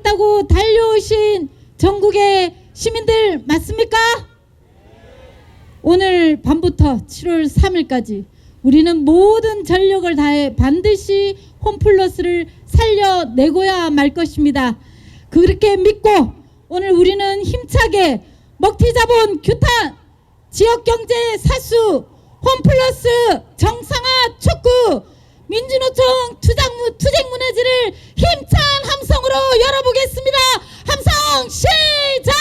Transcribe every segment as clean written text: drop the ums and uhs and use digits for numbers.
살아가겠다고 달려오신 전국의 시민들 맞습니까? 오늘 밤부터 7월 3일까지 우리는 모든 전력을 다해 반드시 홈플러스를 살려내고야 말 것입니다. 그렇게 믿고 오늘 우리는 힘차게 먹튀자본 규탄, 지역경제 사수, 홈플러스 정상화 촉구, 민주노총 투쟁문화제를 힘찬 함성으로 열어보겠습니다. 함성 시작!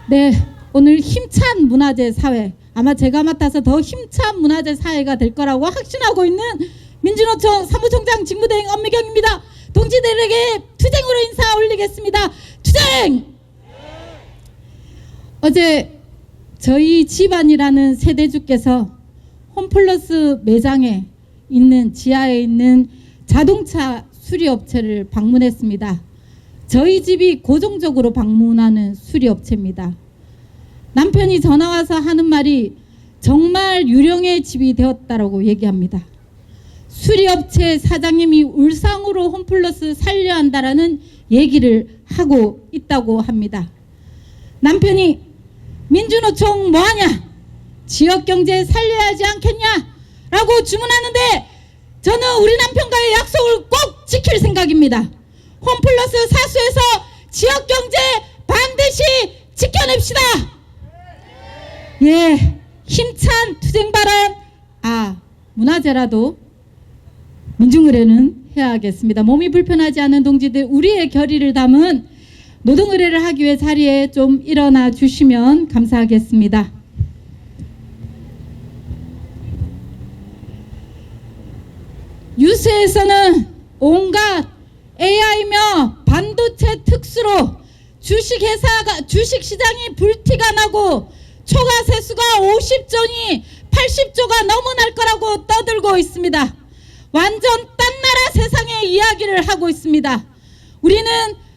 네, 오늘 힘찬 문화재 사회, 아마 제가 맡아서 더 힘찬 문화재 사회가 될 거라고 확신하고 있는 민주노총 사무총장 직무대행 엄미경입니다. 동지들에게 투쟁으로 인사 올리겠습니다. 투쟁! 어제 저희 집안이라는 세대주께서 홈플러스 매장에 있는 지하에 있는 자동차 수리업체를 방문했습니다. 저희 집이 고정적으로 방문하는 수리업체입니다. 남편이 전화와서 하는 말이 정말 유령의 집이 되었다라고 얘기합니다. 수리업체 사장님이 울상으로 홈플러스 살려야 한다라는 얘기를 하고 있다고 합니다. 남편이 민주노총 뭐하냐? 지역경제 살려야 하지 않겠냐? 라고 주문하는데 저는 우리 남편과의 약속을 꼭 지킬 생각입니다. 홈플러스 사수에서 지역경제 반드시 지켜냅시다. 예, 힘찬 투쟁 발언, 문화재라도 민중의례는 해야겠습니다. 몸이 불편하지 않은 동지들, 우리의 결의를 담은 노동의례를 하기 위해 자리에 좀 일어나 주시면 감사하겠습니다. 뉴스에서는 온갖 AI며 반도체 특수로 주식시장이 불티가 나고 초과 세수가 50조니 80조가 넘어날 거라고 떠들고 있습니다. 완전 딴 나라 세상의 이야기를 하고 있습니다. 우리는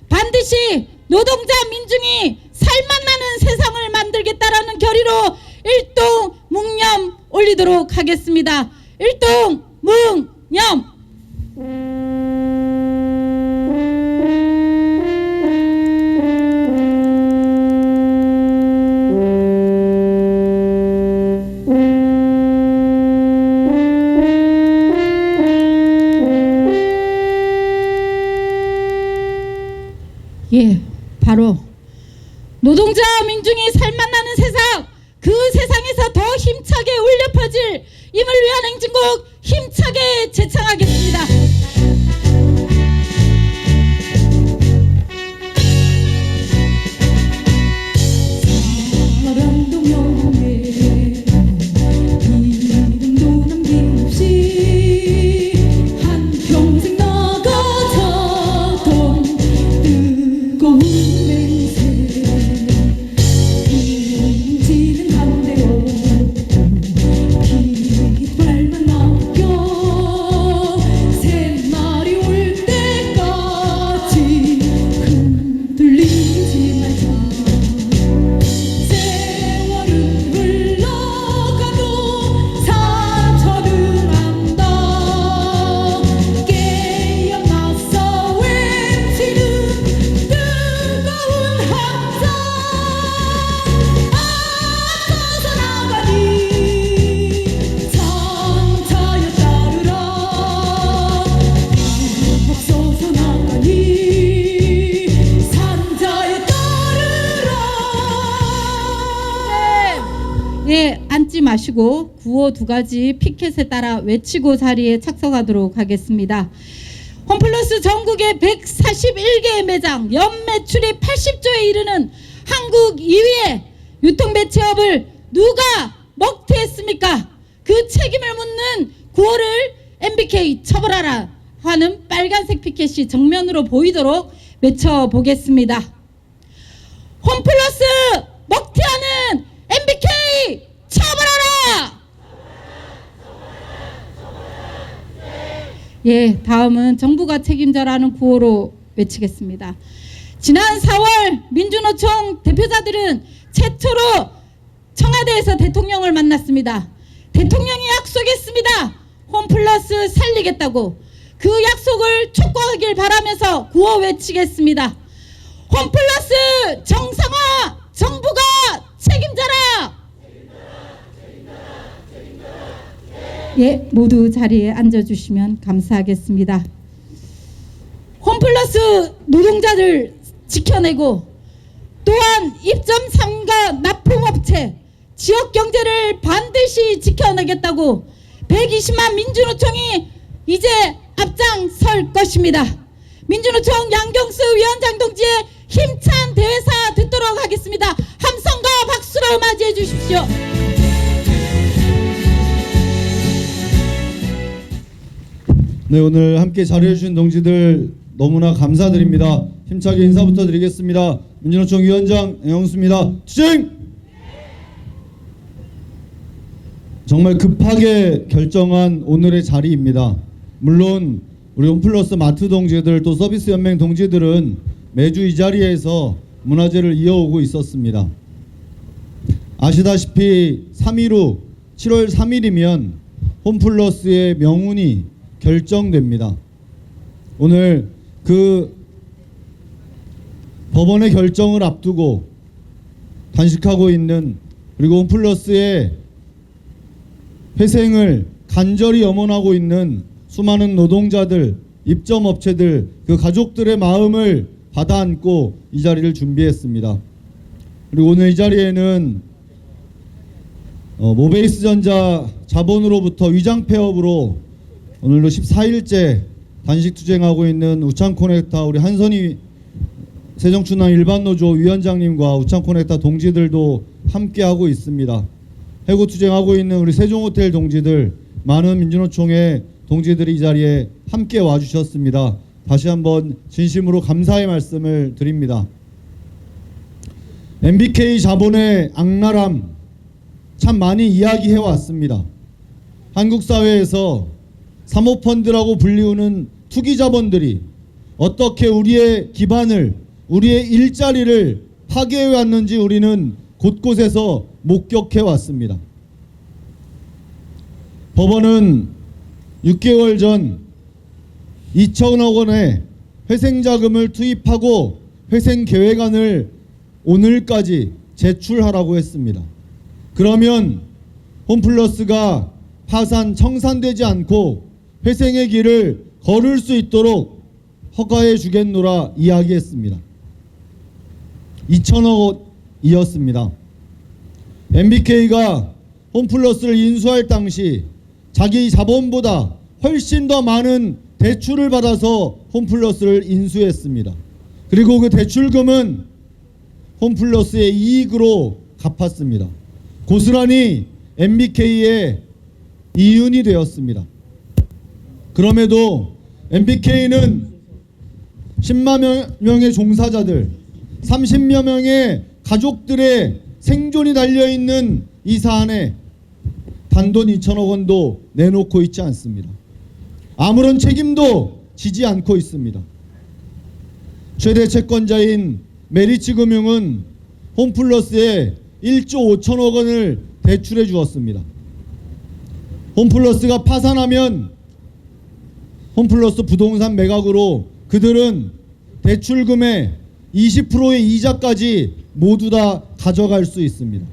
반드시 노동자 민중이 살맛나는 세상을 만들겠다라는 결의로 일동묵념 올리도록 하겠습니다. 일동묵념. 예, 바로 노동자 민중이 살맛나는 세상, 그 세상에서 더 힘차게 울려 퍼질 임을 위한 행진곡 힘차게 제창하겠습니다. 예, 앉지 마시고 구호 두 가지 피켓에 따라 외치고 자리에 착석하도록 하겠습니다. 홈플러스 전국의 141개의 매장, 연매출이 80조에 이르는 한국 2위의 유통매체업을 누가 먹튀했습니까? 그 책임을 묻는 구호를 MBK 처벌하라 하는 빨간색 피켓이 정면으로 보이도록 외쳐보겠습니다. 홈플러스 먹튀하는 MBK 처벌하라! 예, 다음은 정부가 책임져라는 구호로 외치겠습니다. 지난 4월 민주노총 대표자들은 최초로 청와대에서 대통령을 만났습니다. 대통령이 약속했습니다. 홈플러스 살리겠다고 그 약속을 촉구하길 바라면서 구호 외치겠습니다. 홈플러스 정상화 정부가 책임져라. 예, 모두 자리에 앉아주시면 감사하겠습니다. 홈플러스 노동자들 지켜내고 또한 입점 삼가 납품업체 지역 경제를 반드시 지켜내겠다고 120만 민주노총이 이제 앞장설 것입니다. 민주노총 양경수 위원장 동지의 힘찬 대회사 듣도록 하겠습니다. 함성과 박수로 맞이해 주십시오. 네, 오늘 함께 자리해 주신 동지들 너무나 감사드립니다. 힘차게 인사부터 드리겠습니다. 민주노총 위원장 양경수입니다. 투쟁! 정말 급하게 결정한 오늘의 자리입니다. 물론 우리 홈플러스 마트 동지들 또 서비스 연맹 동지들은 매주 이 자리에서 문화제를 이어오고 있었습니다. 아시다시피 3일 후 7월 3일이면 홈플러스의 명운이 결정됩니다. 오늘 그 법원의 결정을 앞두고 단식하고 있는 그리고 홈플러스의 회생을 간절히 염원하고 있는 수많은 노동자들, 입점업체들, 그 가족들의 마음을 받아안고 이 자리를 준비했습니다. 그리고 오늘 이 자리에는 모베이스전자 자본으로부터 위장폐업으로 오늘로 14일째 단식투쟁하고 있는 우창코넥타 우리 한선희 세정춘남 일반노조 위원장님과 우창코넥타 동지들도 함께하고 있습니다. 해고투쟁하고 있는 우리 세종호텔 동지들, 많은 민주노총의 동지들이 이 자리에 함께 와주셨습니다. 다시 한번 진심으로 감사의 말씀을 드립니다. MBK 자본의 악랄함 참 많이 이야기해 왔습니다. 한국 사회에서 사모펀드라고 불리우는 투기 자본들이 어떻게 우리의 기반을, 우리의 일자리를 파괴해 왔는지 우리는 곳곳에서 목격해 왔습니다. 법원은 6개월 전 2천억 원의 회생자금을 투입하고 회생계획안을 오늘까지 제출하라고 했습니다. 그러면 홈플러스가 파산, 청산되지 않고 회생의 길을 걸을 수 있도록 허가해 주겠노라 이야기했습니다. 2천억 원이었습니다. MBK가 홈플러스를 인수할 당시 자기 자본보다 훨씬 더 많은 대출을 받아서 홈플러스를 인수했습니다. 그리고 그 대출금은 홈플러스의 이익으로 갚았습니다. 고스란히 MBK의 이윤이 되었습니다. 그럼에도 MBK는 10만 명의 종사자들, 30여 명의 가족들의 생존이 달려있는 이 사안에 단돈 2천억 원도 내놓고 있지 않습니다. 아무런 책임도 지지 않고 있습니다. 최대 채권자인 메리츠금융은 홈플러스에 1조 5천억 원을 대출해 주었습니다. 홈플러스가 파산하면 홈플러스 부동산 매각으로 그들은 대출금의 20%의 이자까지 모두 다 가져갈 수 있습니다.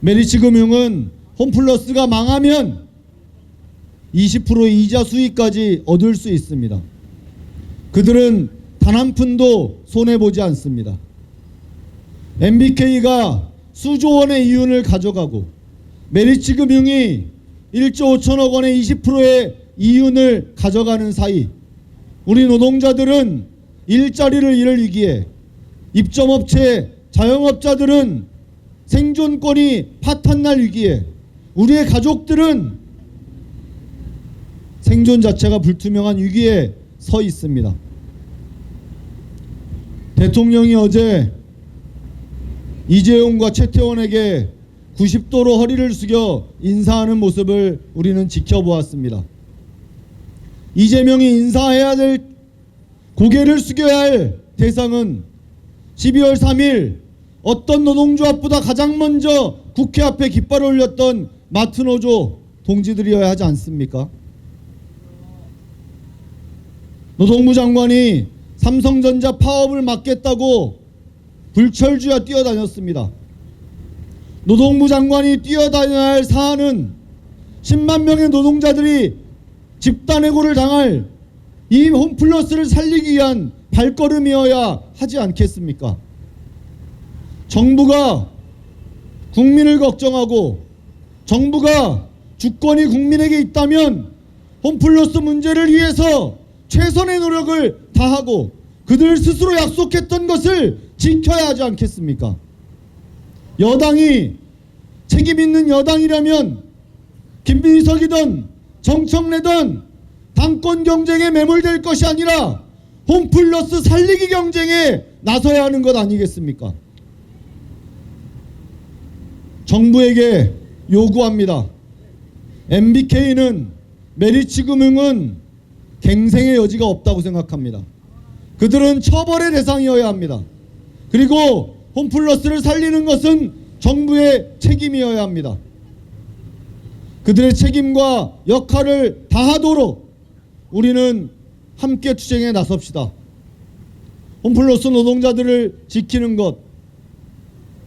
메리츠금융은 홈플러스가 망하면 20%의 이자 수익까지 얻을 수 있습니다. 그들은 단 한 푼도 손해보지 않습니다. MBK가 수조 원의 이윤을 가져가고 메리츠금융이 1조 5천억 원의 20%의 이윤을 가져가는 사이 우리 노동자들은 일자리를 잃을 위기에, 입점업체, 자영업자들은 생존권이 파탄날 위기에, 우리의 가족들은 생존 자체가 불투명한 위기에 서 있습니다. 대통령이 어제 이재용과 최태원에게 90도로 허리를 숙여 인사하는 모습을 우리는 지켜보았습니다. 이재명이 인사해야 될, 고개를 숙여야 할 대상은 12월 3일 어떤 노동조합보다 가장 먼저 국회 앞에 깃발을 올렸던 마트노조 동지들이어야 하지 않습니까? 노동부 장관이 삼성전자 파업을 막겠다고 불철주야 뛰어다녔습니다. 노동부 장관이 뛰어다녀야 할 사안은 10만 명의 노동자들이 집단해고를 당할 이 홈플러스를 살리기 위한 발걸음이어야 하지 않겠습니까? 정부가 국민을 걱정하고 정부가 주권이 국민에게 있다면 홈플러스 문제를 위해서 최선의 노력을 다하고 그들 스스로 약속했던 것을 지켜야 하지 않겠습니까? 여당이 책임 있는 여당이라면 김민석이든 정청래든 당권 경쟁에 매몰될 것이 아니라 홈플러스 살리기 경쟁에 나서야 하는 것 아니겠습니까? 정부에게 요구합니다. MBK는 메리츠금융은 갱생의 여지가 없다고 생각합니다. 그들은 처벌의 대상이어야 합니다. 그리고 홈플러스를 살리는 것은 정부의 책임이어야 합니다. 그들의 책임과 역할을 다하도록 우리는 함께 투쟁에 나섭시다. 홈플러스 노동자들을 지키는 것,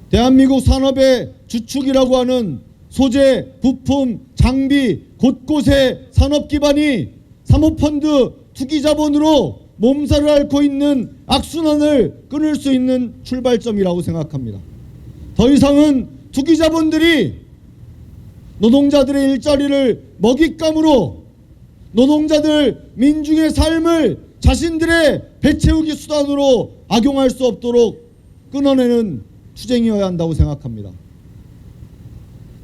대한민국 산업의 주축이라고 하는 소재, 부품, 장비 곳곳에 산업 기반이 사모펀드 투기자본으로 몸살을 앓고 있는 악순환을 끊을 수 있는 출발점이라고 생각합니다. 더 이상은 투기자본들이 노동자들의 일자리를 먹잇감으로 노동자들 민중의 삶을 자신들의 배채우기 수단으로 악용할 수 없도록 끊어내는 투쟁이어야 한다고 생각합니다.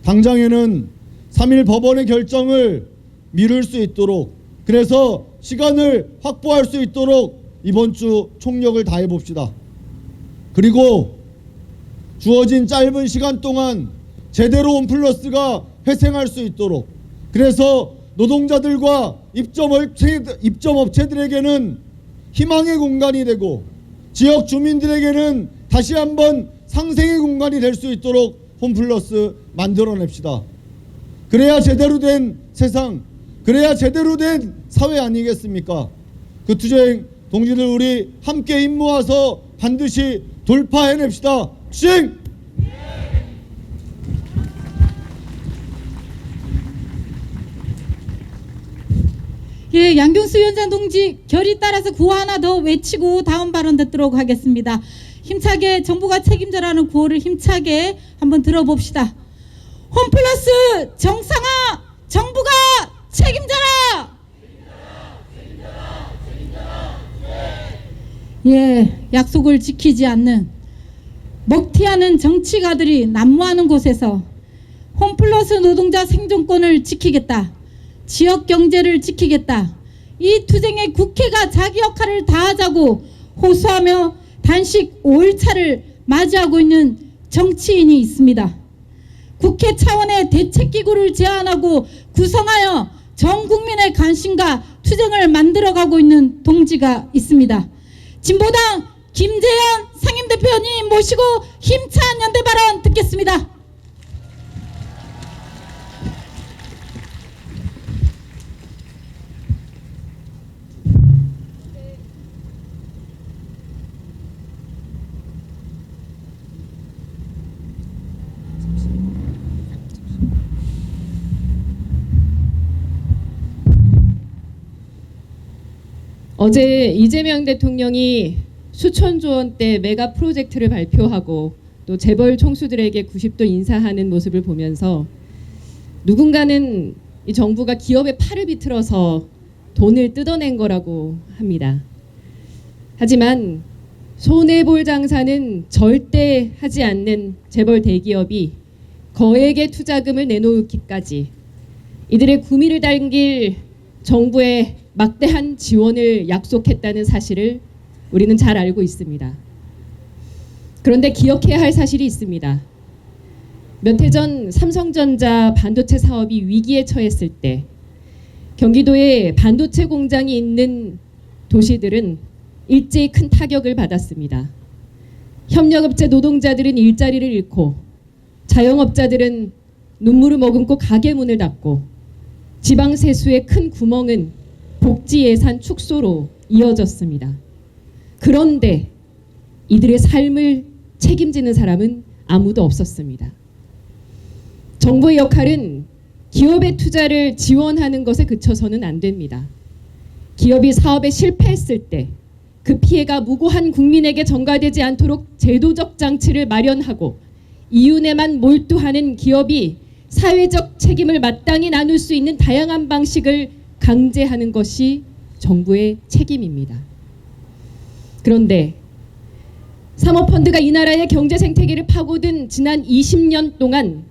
당장에는 3일 법원의 결정을 미룰 수 있도록, 그래서 시간을 확보할 수 있도록 이번 주 총력을 다해 봅시다. 그리고 주어진 짧은 시간 동안 제대로 홈플러스가 회생할 수 있도록, 그래서 노동자들과 입점업체들에게는 희망의 공간이 되고 지역 주민들에게는 다시 한번 상생의 공간이 될 수 있도록 홈플러스 만들어냅시다. 그래야 제대로 된 세상, 그래야 제대로 된 사회 아니겠습니까? 그 투쟁 동지들 우리 함께 힘 모아서 반드시 돌파해냅시다. 투쟁! 예, 양경수 위원장 동지 결의 따라서 구호 하나 더 외치고 다음 발언 듣도록 하겠습니다. 힘차게 정부가 책임져라는 구호를 힘차게 한번 들어봅시다. 홈플러스 정상화 정부가 책임져라. 예, 약속을 지키지 않는 먹튀하는 정치가들이 난무하는 곳에서 홈플러스 노동자 생존권을 지키겠다, 지역 경제를 지키겠다, 이 투쟁에 국회가 자기 역할을 다하자고 호소하며 단식 5일차를 맞이하고 있는 정치인이 있습니다. 국회 차원의 대책기구를 제안하고 구성하여 전 국민의 관심과 투쟁을 만들어가고 있는 동지가 있습니다. 진보당 김재현 상임대표님 모시고 힘찬 연대 발언 듣겠습니다. 어제 이재명 대통령이 수천조 원대 메가 프로젝트를 발표하고 또 재벌 총수들에게 90도 인사하는 모습을 보면서 누군가는 이 정부가 기업의 팔을 비틀어서 돈을 뜯어낸 거라고 합니다. 하지만 손해볼 장사는 절대 하지 않는 재벌 대기업이 거액의 투자금을 내놓기까지 이들의 구미를 당길 정부의 막대한 지원을 약속했다는 사실을 우리는 잘 알고 있습니다. 그런데 기억해야 할 사실이 있습니다. 몇 해 전 삼성전자 반도체 사업이 위기에 처했을 때 경기도에 반도체 공장이 있는 도시들은 일제히 큰 타격을 받았습니다. 협력업체 노동자들은 일자리를 잃고 자영업자들은 눈물을 머금고 가게 문을 닫고 지방 세수의 큰 구멍은 복지 예산 축소로 이어졌습니다. 그런데 이들의 삶을 책임지는 사람은 아무도 없었습니다. 정부의 역할은 기업의 투자를 지원하는 것에 그쳐서는 안 됩니다. 기업이 사업에 실패했을 때 그 피해가 무고한 국민에게 전가되지 않도록 제도적 장치를 마련하고 이윤에만 몰두하는 기업이 사회적 책임을 마땅히 나눌 수 있는 다양한 방식을 강제하는 것이 정부의 책임입니다. 그런데 사모펀드가 이 나라의 경제 생태계를 파고든 지난 20년 동안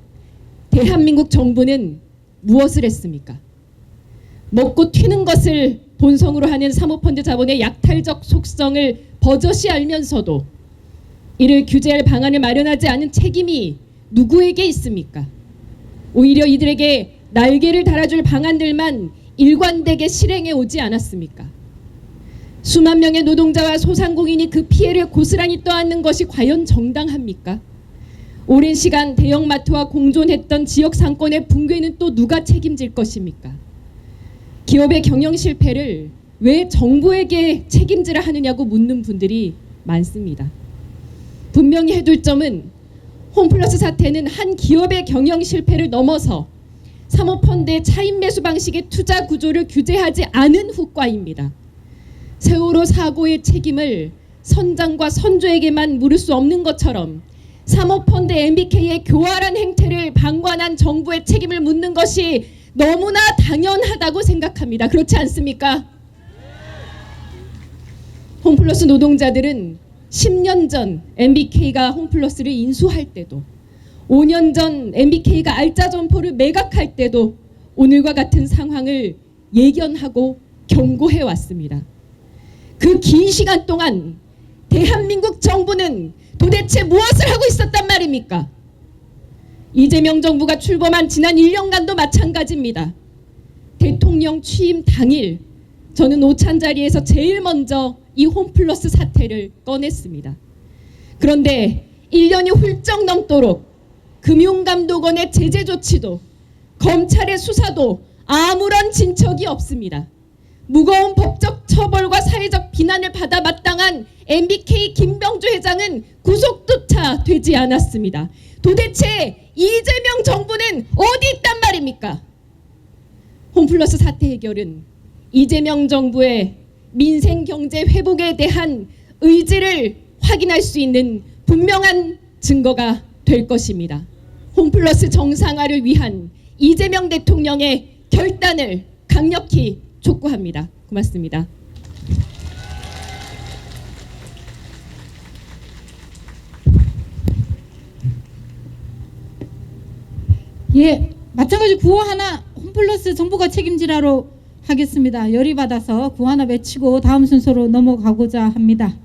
대한민국 정부는 무엇을 했습니까? 먹고 튀는 것을 본성으로 하는 사모펀드 자본의 약탈적 속성을 버젓이 알면서도 이를 규제할 방안을 마련하지 않은 책임이 누구에게 있습니까? 오히려 이들에게 날개를 달아줄 방안들만 일관되게 실행해 오지 않았습니까? 수만 명의 노동자와 소상공인이 그 피해를 고스란히 떠안는 것이 과연 정당합니까? 오랜 시간 대형마트와 공존했던 지역 상권의 붕괴는 또 누가 책임질 것입니까? 기업의 경영 실패를 왜 정부에게 책임지라 하느냐고 묻는 분들이 많습니다. 분명히 해둘 점은 홈플러스 사태는 한 기업의 경영 실패를 넘어서 사모펀드의 차입 매수 방식의 투자 구조를 규제하지 않은 후과입니다. 세월호 사고의 책임을 선장과 선조에게만 물을 수 없는 것처럼 사모펀드 MBK의 교활한 행태를 방관한 정부의 책임을 묻는 것이 너무나 당연하다고 생각합니다. 그렇지 않습니까? 홈플러스 노동자들은 10년 전 MBK가 홈플러스를 인수할 때도 5년 전 MBK가 알짜 점포를 매각할 때도 오늘과 같은 상황을 예견하고 경고해 왔습니다. 그 긴 시간 동안 대한민국 정부는 도대체 무엇을 하고 있었단 말입니까? 이재명 정부가 출범한 지난 1년간도 마찬가지입니다. 대통령 취임 당일 저는 오찬 자리에서 제일 먼저 이 홈플러스 사태를 꺼냈습니다. 그런데 1년이 훌쩍 넘도록 금융감독원의 제재 조치도 검찰의 수사도 아무런 진척이 없습니다. 무거운 법적 처벌과 사회적 비난을 받아 마땅한 MBK 김병주 회장은 구속조차 되지 않았습니다. 도대체 이재명 정부는 어디 있단 말입니까? 홈플러스 사태 해결은 이재명 정부의 민생 경제 회복에 대한 의지를 확인할 수 있는 분명한 증거가 될 것입니다. 홈플러스 정상화를 위한 이재명 대통령의 결단을 강력히 촉구합니다. 고맙습니다. 예, 마찬가지 구호 하나 홈플러스 정부가 책임지라로 하겠습니다. 열이 받아서 구호 하나 외치고 다음 순서로 넘어가고자 합니다.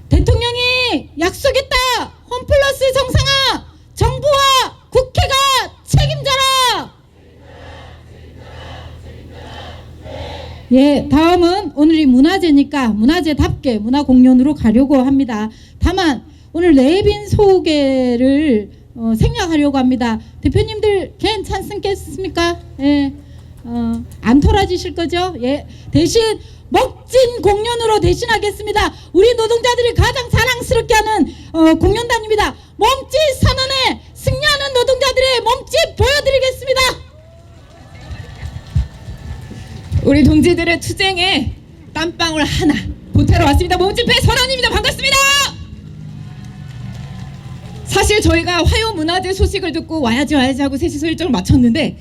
대통령이 약속했다. 홈플러스 정상화 정부와 국회가 책임져라. 예, 다음은 오늘이 문화제니까 문화제답게 문화공연으로 가려고 합니다. 다만 오늘 내빈 소개를 생략하려고 합니다. 대표님들 괜찮습니까? 예, 안 토라지실 거죠? 예, 대신 멋진 공연으로 대신하겠습니다. 우리 노동자들이 가장 자랑스럽게 하는 공연단입니다. 몸짓 선언에 승리하는 노동자들의 몸짓 보여드리겠습니다. 우리 동지들의 투쟁에 땀방울 하나 보태러 왔습니다. 몸집회 선언입니다. 반갑습니다. 사실 저희가 화요문화제 소식을 듣고 와야지 하고 셋이서 일정을 마쳤는데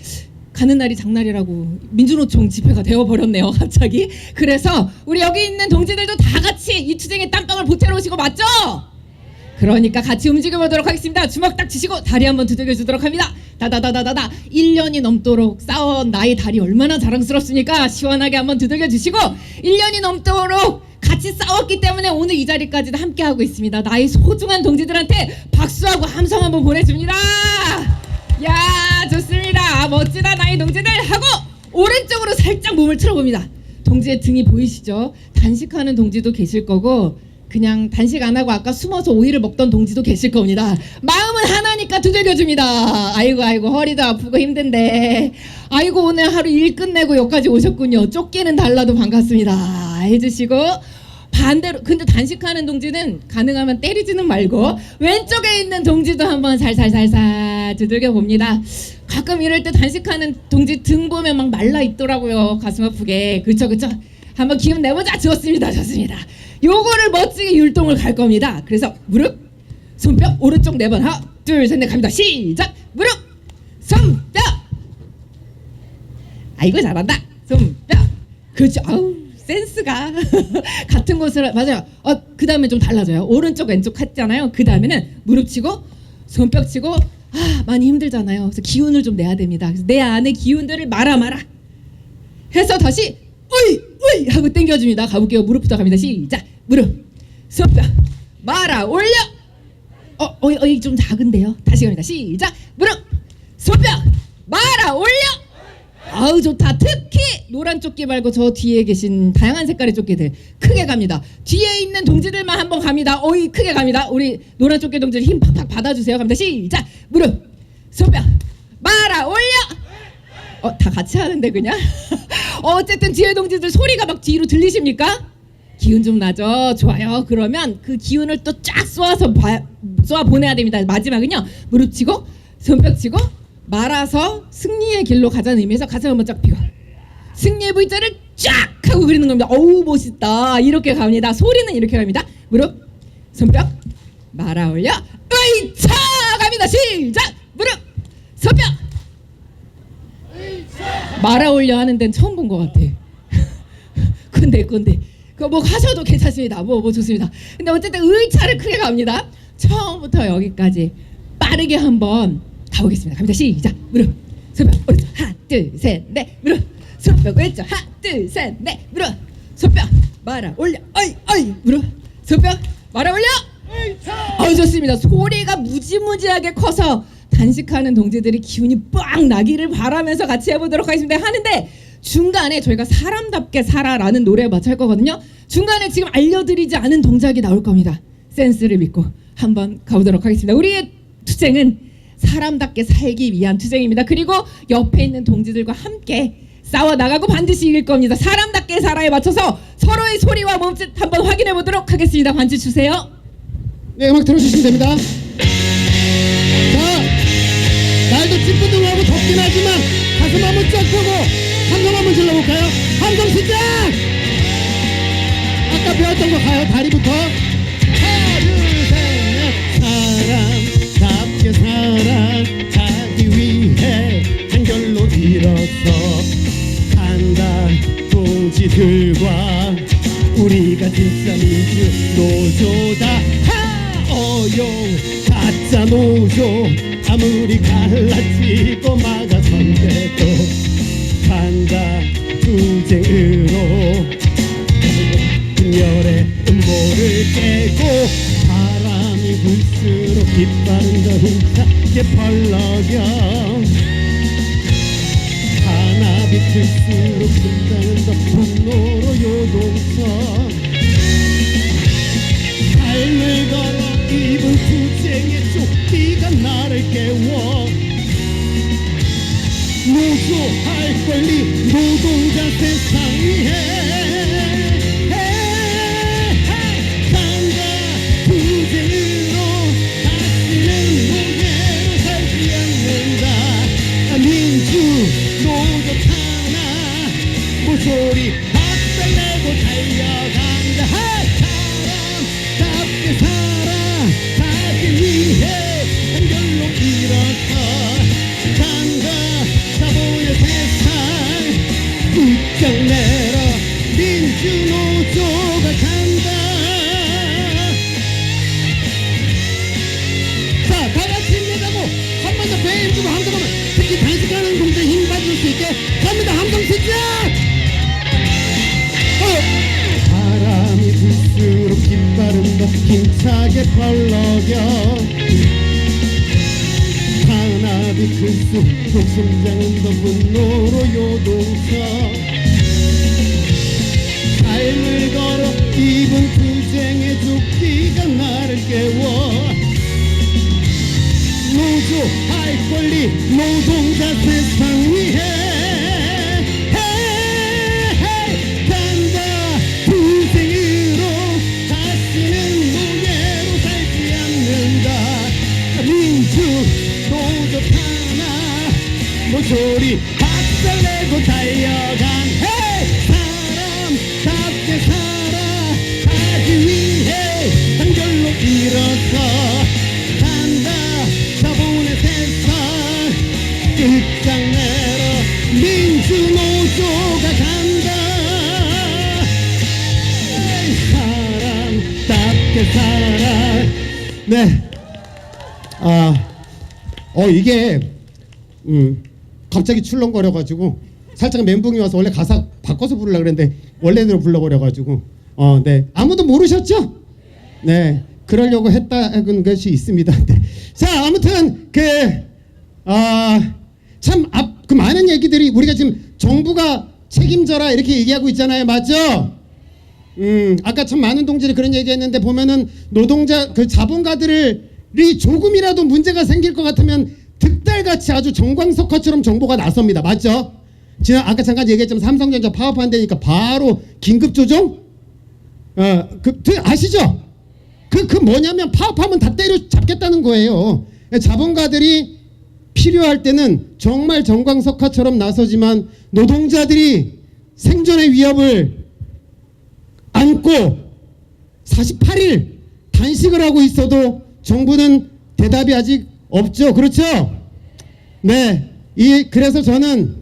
가는 날이 장날이라고 민주노총 집회가 되어버렸네요. 갑자기. 그래서 우리 여기 있는 동지들도 다 같이 이 투쟁에 땀방울 보태러 오시고 맞죠? 그러니까 같이 움직여보도록 하겠습니다. 주먹 딱 쥐시고 다리 한번 두들겨주도록 합니다. 다다다다다다 1년이 넘도록 싸운 나의 다리 얼마나 자랑스럽습니까? 시원하게 한번 두들겨주시고 1년이 넘도록 같이 싸웠기 때문에 오늘 이 자리까지도 함께하고 있습니다. 나의 소중한 동지들한테 박수하고 함성 한번 보내줍니다. 야, 좋습니다. 멋지다 나의 동지들 하고 오른쪽으로 살짝 몸을 틀어봅니다. 동지의 등이 보이시죠? 단식하는 동지도 계실 거고 그냥 단식 안 하고 아까 숨어서 오이를 먹던 동지도 계실 겁니다. 마음은 하나니까 두들겨줍니다. 아이고 아이고 허리도 아프고 힘든데 아이고 오늘 하루 일 끝내고 여기까지 오셨군요. 쫓기는 달라도 반갑습니다 해주시고 반대로 근데 단식하는 동지는 가능하면 때리지는 말고 왼쪽에 있는 동지도 한번 살살살살 두들겨 봅니다. 가끔 이럴 때 단식하는 동지 등 보면 막 말라 있더라고요. 가슴 아프게. 그쵸 그쵸. 한번 기운 내보자. 좋습니다. 좋습니다. 요거를 멋지게 율동을 갈 겁니다. 그래서 무릎, 손뼉, 오른쪽 4번 하나, 둘, 셋, 넷 갑니다. 시작. 무릎, 손뼉. 아이고 잘한다. 손뼉. 그렇죠. 아우 센스가 같은 곳을 맞아요. 그 다음에 좀 달라져요. 오른쪽 왼쪽 했잖아요. 그 다음에는 무릎 치고 손뼉 치고 많이 힘들잖아요. 그래서 기운을 좀 내야 됩니다. 그래서 내 안에 기운들을 말아 해서 다시 으이 하고 당겨줍니다. 가볼게요. 무릎부터 갑니다. 시작. 무릎 손뼉 말아 올려. 좀 작은데요. 다시 갑니다. 시작. 무릎 손뼉 말아 올려. 아우 좋다. 특히 노란 조끼 말고 저 뒤에 계신 다양한 색깔의 조끼들 크게 갑니다. 뒤에 있는 동지들만 한번 갑니다. 크게 갑니다. 우리 노란 조끼 동지들 힘 팍팍 받아주세요. 갑니다. 시작. 무릎 손뼉 말아 올려. 다 같이 하는데 그냥 어쨌든 뒤에 동지들 소리가 막 뒤로 들리십니까? 기운 좀 나죠? 좋아요. 그러면 그 기운을 또 쫙 쏘아 보내야 됩니다. 마지막은요. 무릎 치고 손뼉 치고 말아서 승리의 길로 가자는 의미에서 가슴 한번 쫙 펴고 승리의 V자를 쫙 하고 그리는 겁니다. 어우 멋있다. 이렇게 갑니다. 소리는 이렇게 갑니다. 무릎 손뼉 말아 올려 으이차 갑니다. 시작. 무릎 손뼉 말아 올려 하는 데는 처음 본 것 같아. 근데 그거 뭐 하셔도 괜찮습니다. 뭐 좋습니다. 근데 어쨌든 의차를 크게 갑니다. 처음부터 여기까지 빠르게 한번 가보겠습니다. 갑니다. 시작. 무릎 손뼉 오른쪽 하나 둘 셋 넷 무릎 손뼉 왼쪽 하나 둘 셋 넷 무릎 손뼉 말아 올려 어이 무릎 손뼉 말아 올려. 좋습니다. 소리가 무지무지하게 커서 단식하는 동지들이 기운이 빡 나기를 바라면서 같이 해보도록 하겠습니다. 하는데 중간에 저희가 사람답게 살아라는 노래에 맞춰 할 거거든요. 중간에 지금 알려드리지 않은 동작이 나올 겁니다. 센스를 믿고 한번 가보도록 하겠습니다. 우리의 투쟁은 사람답게 살기 위한 투쟁입니다. 그리고 옆에 있는 동지들과 함께 싸워 나가고 반드시 이길 겁니다. 사람답게 살아에 맞춰서 서로의 소리와 몸짓 한번 확인해 보도록 하겠습니다. 반주 주세요. 네, 음악 들어주시면 됩니다. 자, 날도 찌뿌둥하고 덥긴 하지만 가슴 한번 쫙 펴고 함성 한번 질러볼까요? 함성 시작! 아까 배웠던 거 가요. 다리부터 하나 둘 셋 넷 사람답게 살아가기 위해 한결로 일어서 간다 동지들과 우리가 진짜 민주 노조다. 어용 가짜 노조 아무리 갈라치고 막아선대도 간다 투쟁으로 분열의 음모를 깨고 바람이 불수록 깃발은 더 힘차게 펄럭여 하나 비틀수록 심장은 더 분노로 요동쳐 삶을 걸어 입은 투쟁의 조끼가 나를 깨워 노조할 권리 노동자 세상 위해 간다 투쟁으로 다시는 노예로 살지 않는다. 민주 노조 하나 모조리 박살내고 달려간다. 사람답게 살아가기 위해 한결로 일어서 간다. 자본의 세상 끝장내러 민주노조가 간다. 자, 다같이 힘내자고 한 번 더 배에 힘주고 함성하면 특히 단식하는 동생 힘 받을 수 있게 갑니다. 함성 시작! 바람이 불수록 깃발은 더 힘차게 펄럭여 하나도 클수록 심장은 더 분노로 요동쳐 삶을 걸어 입은 투쟁 투쟁의 조끼가 나를 깨워 노조할 권리 노동자 세상 위해 간다 투쟁으로 다시는 노예로 살지 않는다 민주 노조 탄압 모조리 박살내고 달려간 사람답게 살아가기 위해 한결로 일어서 간다 자본의 세상 끝장내러 민주노조가 간다 사람답게 살아. 네. 이게 갑자기 출렁거려가지고 살짝 멘붕이 와서 원래 가사 바꿔서 부르려고 그랬는데 원래대로 불러버려가지고 네. 아무도 모르셨죠? 네. 그러려고 했다는 것이 있습니다. 네. 자, 아무튼 그 많은 얘기들이 우리가 지금 정부가 책임져라 이렇게 얘기하고 있잖아요. 맞죠? 아까 참 많은 동지들이 그런 얘기했는데 보면은 노동자 그 자본가들이 조금이라도 문제가 생길 것 같으면 득달같이 아주 정광석화처럼 정부가 나섭니다. 맞죠? 지난 아까 잠깐 얘기했지만 삼성전자 파업 안 되니까 바로 긴급 조정? 아시죠? 그 뭐냐면 파업하면 다 때려잡겠다는 거예요. 자본가들이 필요할 때는 정말 정광석화처럼 나서지만 노동자들이 생존의 위협을 안고 48일 단식을 하고 있어도 정부는 대답이 아직 없죠. 그렇죠? 네. 그래서 저는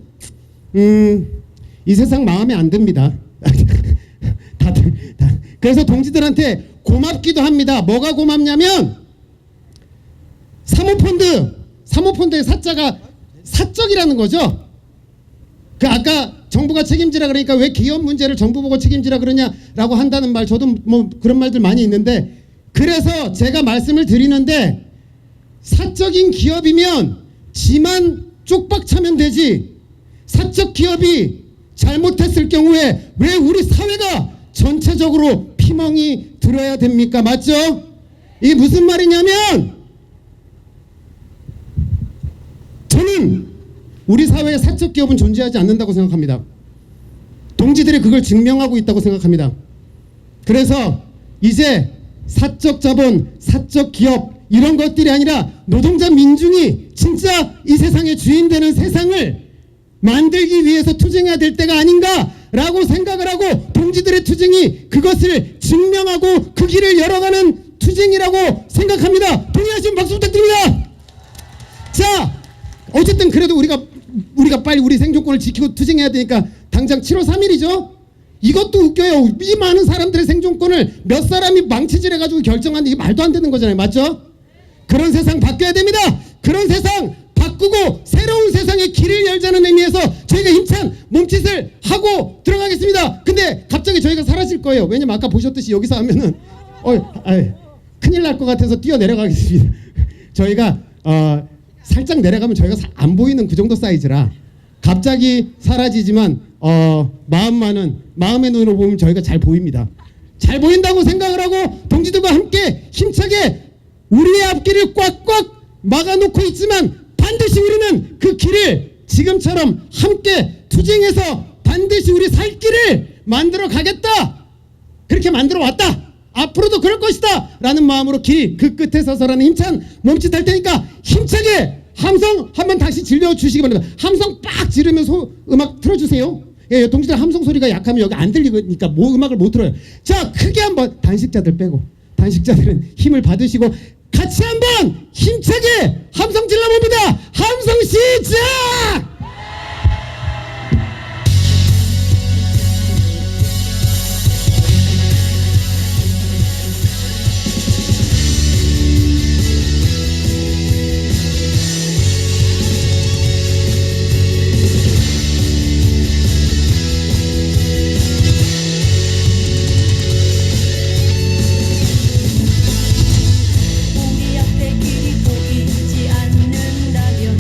이 세상 마음에 안 듭니다. 다들. 그래서 동지들한테 고맙기도 합니다. 뭐가 고맙냐면 사모펀드의 사자가 사적이라는 거죠. 아까 정부가 책임지라 그러니까 왜 기업 문제를 정부 보고 책임지라 그러냐라고 한다는 말, 저도 뭐 그런 말들 많이 있는데, 그래서 제가 말씀을 드리는데 사적인 기업이면 지만 쪽박 차면 되지, 사적 기업이 잘못했을 경우에 왜 우리 사회가 전체적으로 피멍이 들어야 됩니까? 맞죠? 이게 무슨 말이냐면 저는 우리 사회에 사적 기업은 존재하지 않는다고 생각합니다. 동지들이 그걸 증명하고 있다고 생각합니다. 그래서 이제 사적 자본, 사적 기업 이런 것들이 아니라 노동자 민중이 진짜 이 세상의 주인 되는 세상을 만들기 위해서 투쟁해야 될 때가 아닌가라고 생각을 하고, 동지들의 투쟁이 그것을 증명하고 그 길을 열어가는 투쟁이라고 생각합니다. 동의하시면 박수 부탁드립니다. 자, 어쨌든 그래도 우리가 빨리 우리 생존권을 지키고 투쟁해야 되니까 당장 7월 3일이죠. 이것도 웃겨요. 이 많은 사람들의 생존권을 몇 사람이 망치질해가지고 결정하는데 이게 말도 안 되는 거잖아요. 맞죠? 그런 세상 바뀌어야 됩니다. 그런 세상 바꾸고 새로운 세상의 길을 열자는 의미에서 저희가 힘찬 몸짓을 하고 들어가겠습니다. 근데 갑자기 저희가 사라질 거예요. 왜냐면 아까 보셨듯이 여기서 하면은 큰일 날 것 같아서 뛰어내려가겠습니다. 저희가 살짝 내려가면 저희가 안 보이는 그 정도 사이즈라 갑자기 사라지지만 마음의 눈으로 보면 저희가 잘 보입니다. 잘 보인다고 생각을 하고 동지들과 함께 힘차게 우리의 앞길을 꽉꽉 막아놓고 있지만 반드시 우리는 그 길을 지금처럼 함께 투쟁해서 반드시 우리 살 길을 만들어 가겠다, 그렇게 만들어 왔다, 앞으로도 그럴 것이다 라는 마음으로 길 그 끝에 서서라는 힘찬 몸짓 할 테니까 힘차게 함성 한번 다시 질러주시기 바랍니다. 함성 빡 지르면서 음악 틀어주세요. 예, 동지들 함성 소리가 약하면 여기 안 들리니까 음악을 못 틀어요. 자, 크게 한번, 단식자들 빼고, 단식자들은 힘을 받으시고 같이 한번 힘차게 함성 질러봅니다. 함성 시작! 우리 앞에 길이 보이지 않는다면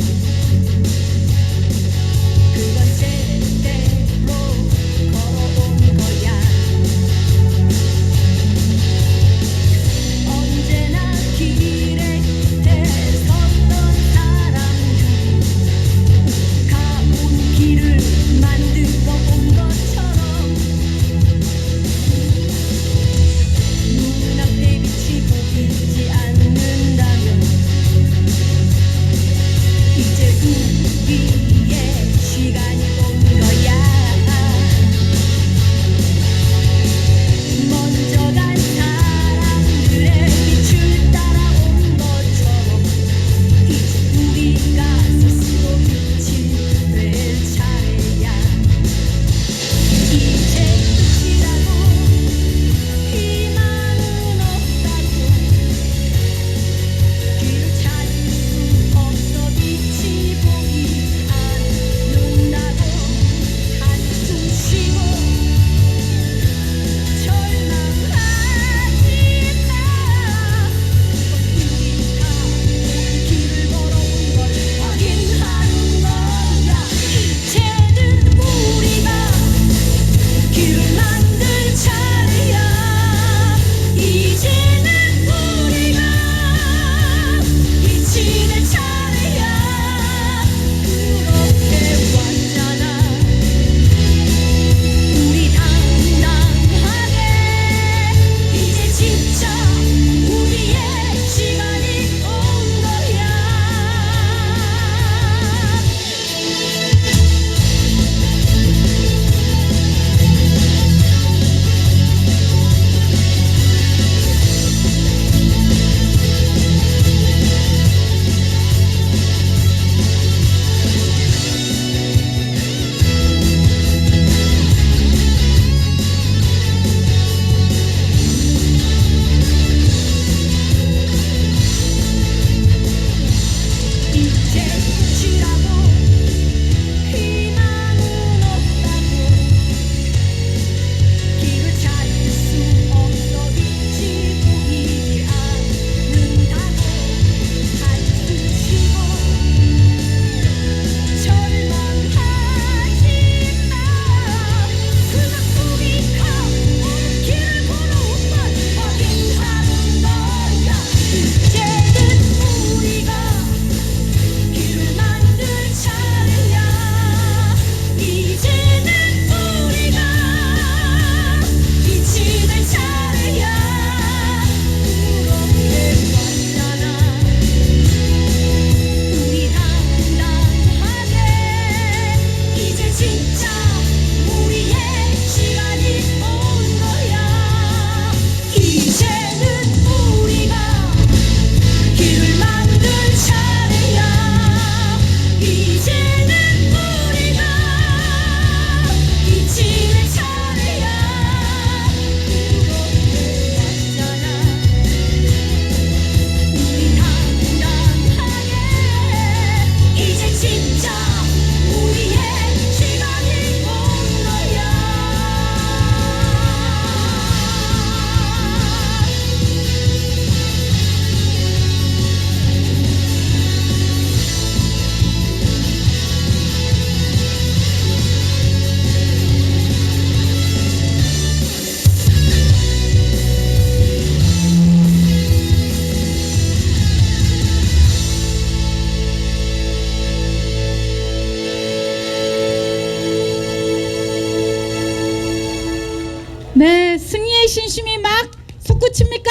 끝입니까?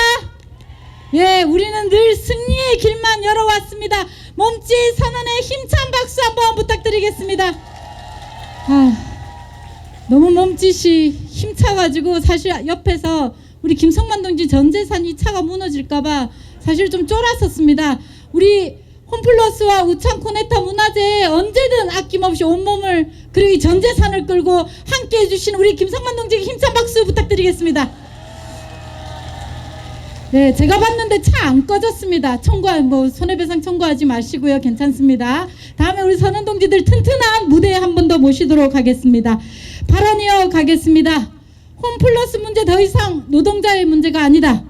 예, 우리는 늘 승리의 길만 열어왔습니다. 몸짓 선언의 힘찬 박수 한번 부탁드리겠습니다. 너무 몸짓이 힘차가지고 사실 옆에서 우리 김성만 동지 전 재산 이 차가 무너질까봐 사실 좀 쫄았었습니다. 우리 홈플러스와 우창 코네타 문화제에 언제든 아낌없이 온몸을 그리고 이 전 재산을 끌고 함께 해주신 우리 김성만 동지에게 힘찬 박수 부탁드리겠습니다. 네, 제가 봤는데 차 안 꺼졌습니다. 손해배상 청구하지 마시고요. 괜찮습니다. 다음에 우리 선원 동지들 튼튼한 무대에 한 번 더 모시도록 하겠습니다. 발언 이어가겠습니다. 홈플러스 문제 더 이상 노동자의 문제가 아니다.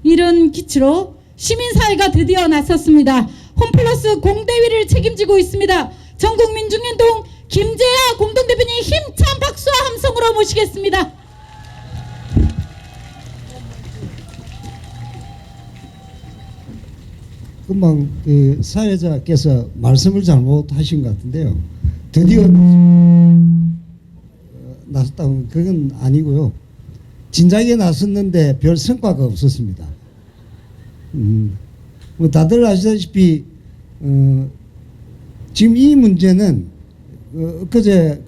이런 기치로 시민사회가 드디어 나섰습니다. 홈플러스 공대위를 책임지고 있습니다. 전국민중행동 김재하 공동대표님 힘찬 박수와 함성으로 모시겠습니다. 금방 그 사회자께서 말씀을 잘못하신 것 같은데요. 드디어 나섰다고 그건 아니고요. 진작에 나섰는데 별 성과가 없었습니다. 뭐 다들 아시다시피 지금 이 문제는 엊그제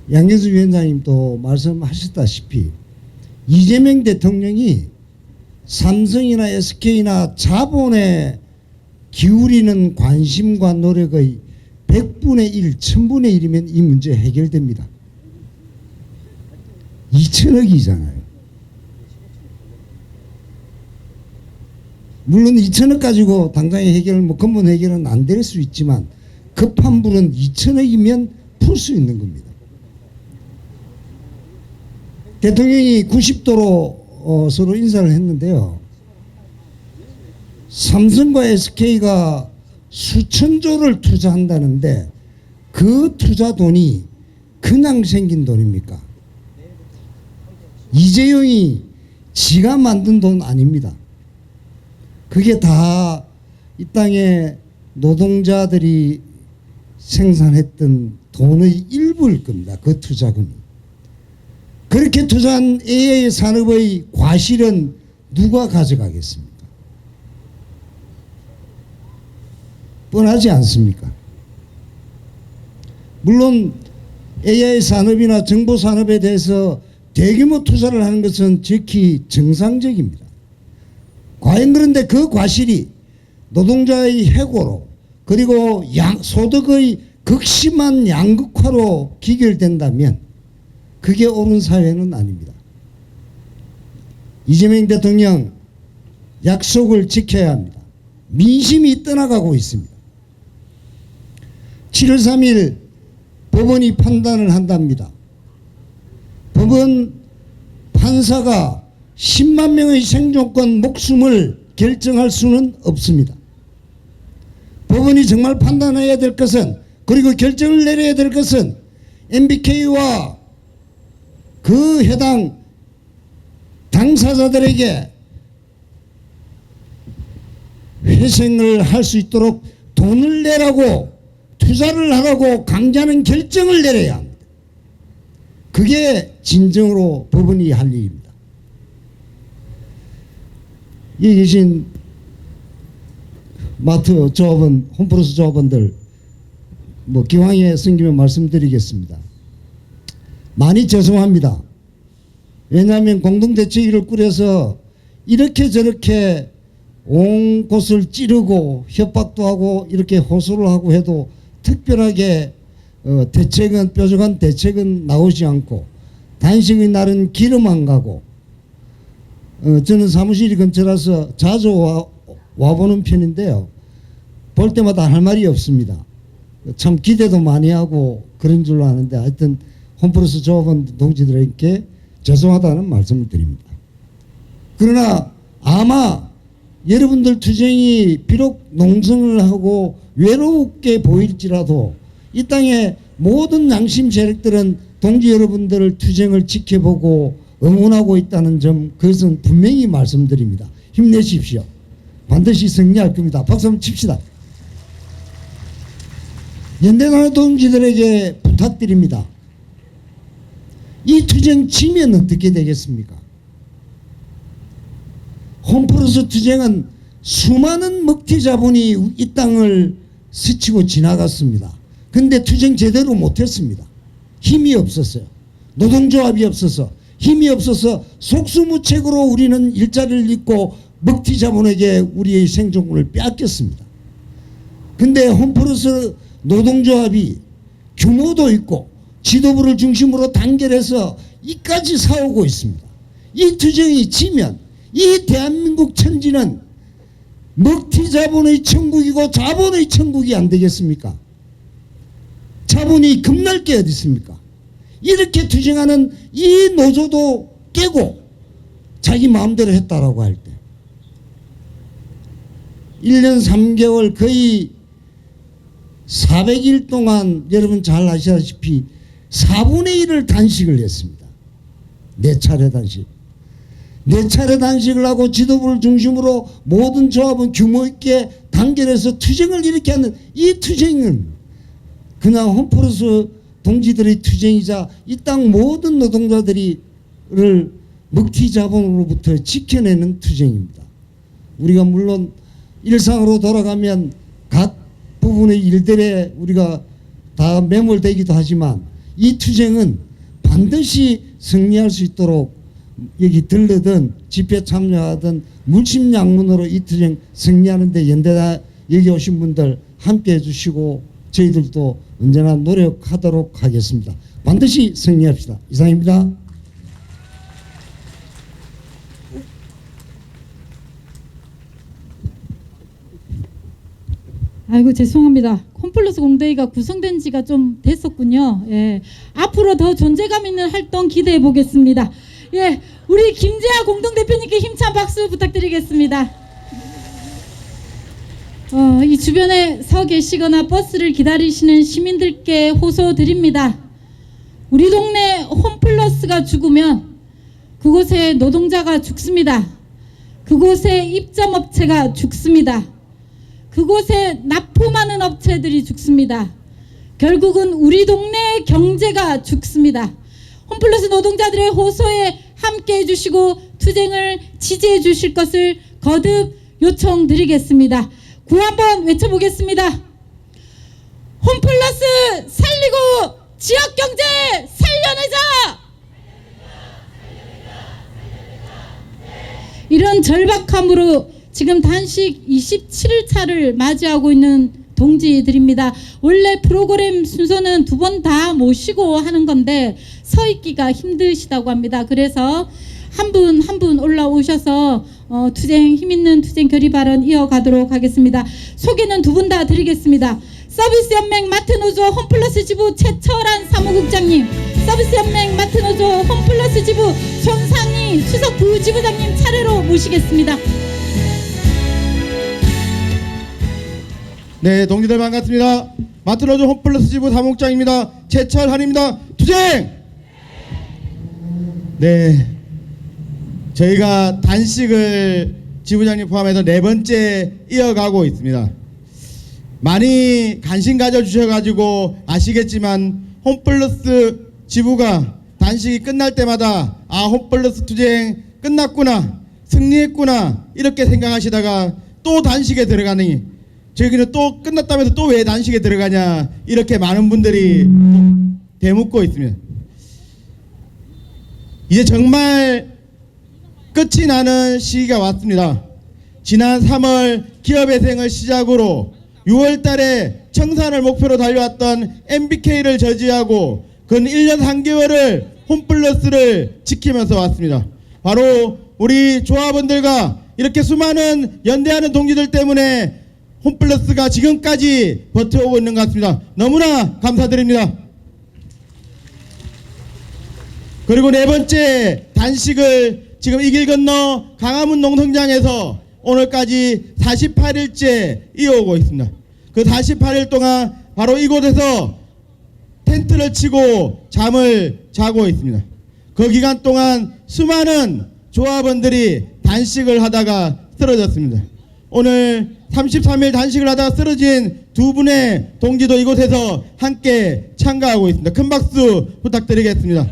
양경수 위원장님도 말씀하셨다시피 이재명 대통령이 삼성이나 SK나 자본에 기울이는 관심과 노력의 100분의 1, 1000분의 1이면 이 문제 해결됩니다. 2천억이잖아요. 물론 2천억 가지고 당장의 해결은 근본 해결은 안 될 수 있지만 급한 불은 2천억이면 풀 수 있는 겁니다. 대통령이 90도로 서로 인사를 했는데요. 삼성과 SK가 수천조를 투자한다는데 그 투자 돈이 그냥 생긴 돈입니까? 이재용이 지가 만든 돈 아닙니다. 그게 다 이 땅에 노동자들이 생산했던 돈의 일부일 겁니다. 그 투자금이. 그렇게 투자한 AI 산업의 과실은 누가 가져가겠습니까? 뻔하지 않습니까? 물론 AI 산업이나 정보 산업에 대해서 대규모 투자를 하는 것은 지극히 정상적입니다. 과연 그런데 그 과실이 노동자의 해고로 그리고 소득의 극심한 양극화로 기결된다면 그게 옳은 사회는 아닙니다. 이재명 대통령 약속을 지켜야 합니다. 민심이 떠나가고 있습니다. 7월 3일 법원이 판단을 한답니다. 법원 판사가 10만 명의 생존권 목숨을 결정할 수는 없습니다. 법원이 정말 판단해야 될 것은 그리고 결정을 내려야 될 것은 MBK와 그 해당 당사자들에게 회생을 할 수 있도록 돈을 내라고 투자를 하라고 강제하는 결정을 내려야 합니다. 그게 진정으로 법원이 할 일입니다. 여기 계신 마트 조합원, 홈플러스 조합원들 기왕에 생기면 말씀드리겠습니다. 많이 죄송합니다. 왜냐하면 공동대책위를 꾸려서 이렇게 저렇게 온 곳을 찌르고 협박도 하고 이렇게 호소를 하고 해도 특별하게 대책은 뾰족한 대책은 나오지 않고 단식의 날은 기름 안 가고 저는 사무실이 근처라서 자주 와보는 편인데요. 볼 때마다 할 말이 없습니다. 참 기대도 많이 하고 그런 줄로 아는데 하여튼 홈플러스 조합원 동지들에게 죄송하다는 말씀을 드립니다. 그러나 아마 여러분들 투쟁이 비록 농성을 하고 외롭게 보일지라도 이 땅의 모든 양심 세력들은 동지 여러분들을 투쟁을 지켜보고 응원하고 있다는 점 그것은 분명히 말씀드립니다. 힘내십시오. 반드시 승리할 겁니다. 박수 한번 칩시다. 연대나라 동지들에게 부탁드립니다. 이 투쟁 지면 어떻게 되겠습니까? 홈플러스 투쟁은 수많은 먹튀 자본이 이 땅을 스치고 지나갔습니다. 근데 투쟁 제대로 못했습니다. 힘이 없었어요. 노동조합이 없어서, 힘이 없어서 속수무책으로 우리는 일자리를 잇고 먹튀 자본에게 우리의 생존권을 빼앗겼습니다. 근데 홈플러스 노동조합이 규모도 있고 지도부를 중심으로 단결해서 이까지 싸우고 있습니다. 이 투쟁이 지면 이 대한민국 천지는 먹튀 자본의 천국이고 자본의 천국이 안 되겠습니까? 자본이 겁날 게 어디 있습니까? 이렇게 투쟁하는 이 노조도 깨고 자기 마음대로 했다라고 할 때 1년 3개월 거의 400일 동안 여러분 잘 아시다시피 4분의 1을 단식을 했습니다. 4차례 단식. 4차례 단식을 하고 지도부를 중심으로 모든 조합은 규모 있게 단결해서 투쟁을 이렇게 하는 이 투쟁은 그냥 홈플러스 동지들의 투쟁이자 이 땅 모든 노동자들을 먹튀 자본으로부터 지켜내는 투쟁입니다. 우리가 물론 일상으로 돌아가면 각 부분의 일들에 우리가 다 매몰되기도 하지만 이 투쟁은 반드시 승리할 수 있도록 여기 들르든 집회 참여하든 물심양문으로 이 투쟁 승리하는 데 연대다 여기 오신 분들 함께 해주시고 저희들도 언제나 노력하도록 하겠습니다. 반드시 승리합시다. 이상입니다. 아이고 죄송합니다. 홈플러스 공대회가 구성된 지가 좀 됐었군요. 예. 앞으로 더 존재감 있는 활동 기대해 보겠습니다. 예, 우리 김재하 공동대표님께 힘찬 박수 부탁드리겠습니다. 이 주변에 서 계시거나 버스를 기다리시는 시민들께 호소드립니다. 우리 동네 홈플러스가 죽으면 그곳에 노동자가 죽습니다. 그곳에 입점업체가 죽습니다. 그곳에 납품하는 업체들이 죽습니다. 결국은 우리 동네 경제가 죽습니다. 홈플러스 노동자들의 호소에 함께해 주시고 투쟁을 지지해 주실 것을 거듭 요청드리겠습니다. 구호 한번 외쳐보겠습니다. 홈플러스 살리고 지역경제 살려내자! 이런 절박함으로 지금 단식 27일차를 맞이하고 있는 동지들입니다. 원래 프로그램 순서는 2번 다 모시고 하는 건데 서 있기가 힘드시다고 합니다. 그래서 한 분 한 분 올라오셔서 투쟁 힘있는 투쟁 결의 발언 이어가도록 하겠습니다. 소개는 2분 다 드리겠습니다. 서비스연맹 마트노조 홈플러스 지부 최철한 사무국장님, 서비스연맹 마트노조 홈플러스 지부 손상희 수석 부지부장님 차례로 모시겠습니다. 네, 동지들 반갑습니다. 마트노조 홈플러스 지부 사무국장입니다. 최철한입니다. 투쟁! 네, 저희가 단식을 지부장님 포함해서 4번째 이어가고 있습니다. 많이 관심 가져주셔가지고 아시겠지만 홈플러스 지부가 단식이 끝날 때마다 홈플러스 투쟁 끝났구나, 승리했구나 이렇게 생각하시다가 또 단식에 들어가니 저희는 또 끝났다면서 또 왜 단식에 들어가냐 이렇게 많은 분들이 되묻고 있습니다. 이제 정말 끝이 나는 시기가 왔습니다. 지난 3월 기업회생을 시작으로 6월 달에 청산을 목표로 달려왔던 MBK를 저지하고 근 1년 3개월을 홈플러스를 지키면서 왔습니다. 바로 우리 조합원들과 이렇게 수많은 연대하는 동지들 때문에 홈플러스가 지금까지 버텨오고 있는 것 같습니다. 너무나 감사드립니다. 그리고 4번째 단식을 지금 이 길 건너 강화문 농성장에서 오늘까지 48일째 이어오고 있습니다. 그 48일 동안 바로 이곳에서 텐트를 치고 잠을 자고 있습니다. 그 기간 동안 수많은 조합원들이 단식을 하다가 쓰러졌습니다. 오늘 33일 단식을 하다가 쓰러진 2분의 동지도 이곳에서 함께 참가하고 있습니다. 큰 박수 부탁드리겠습니다.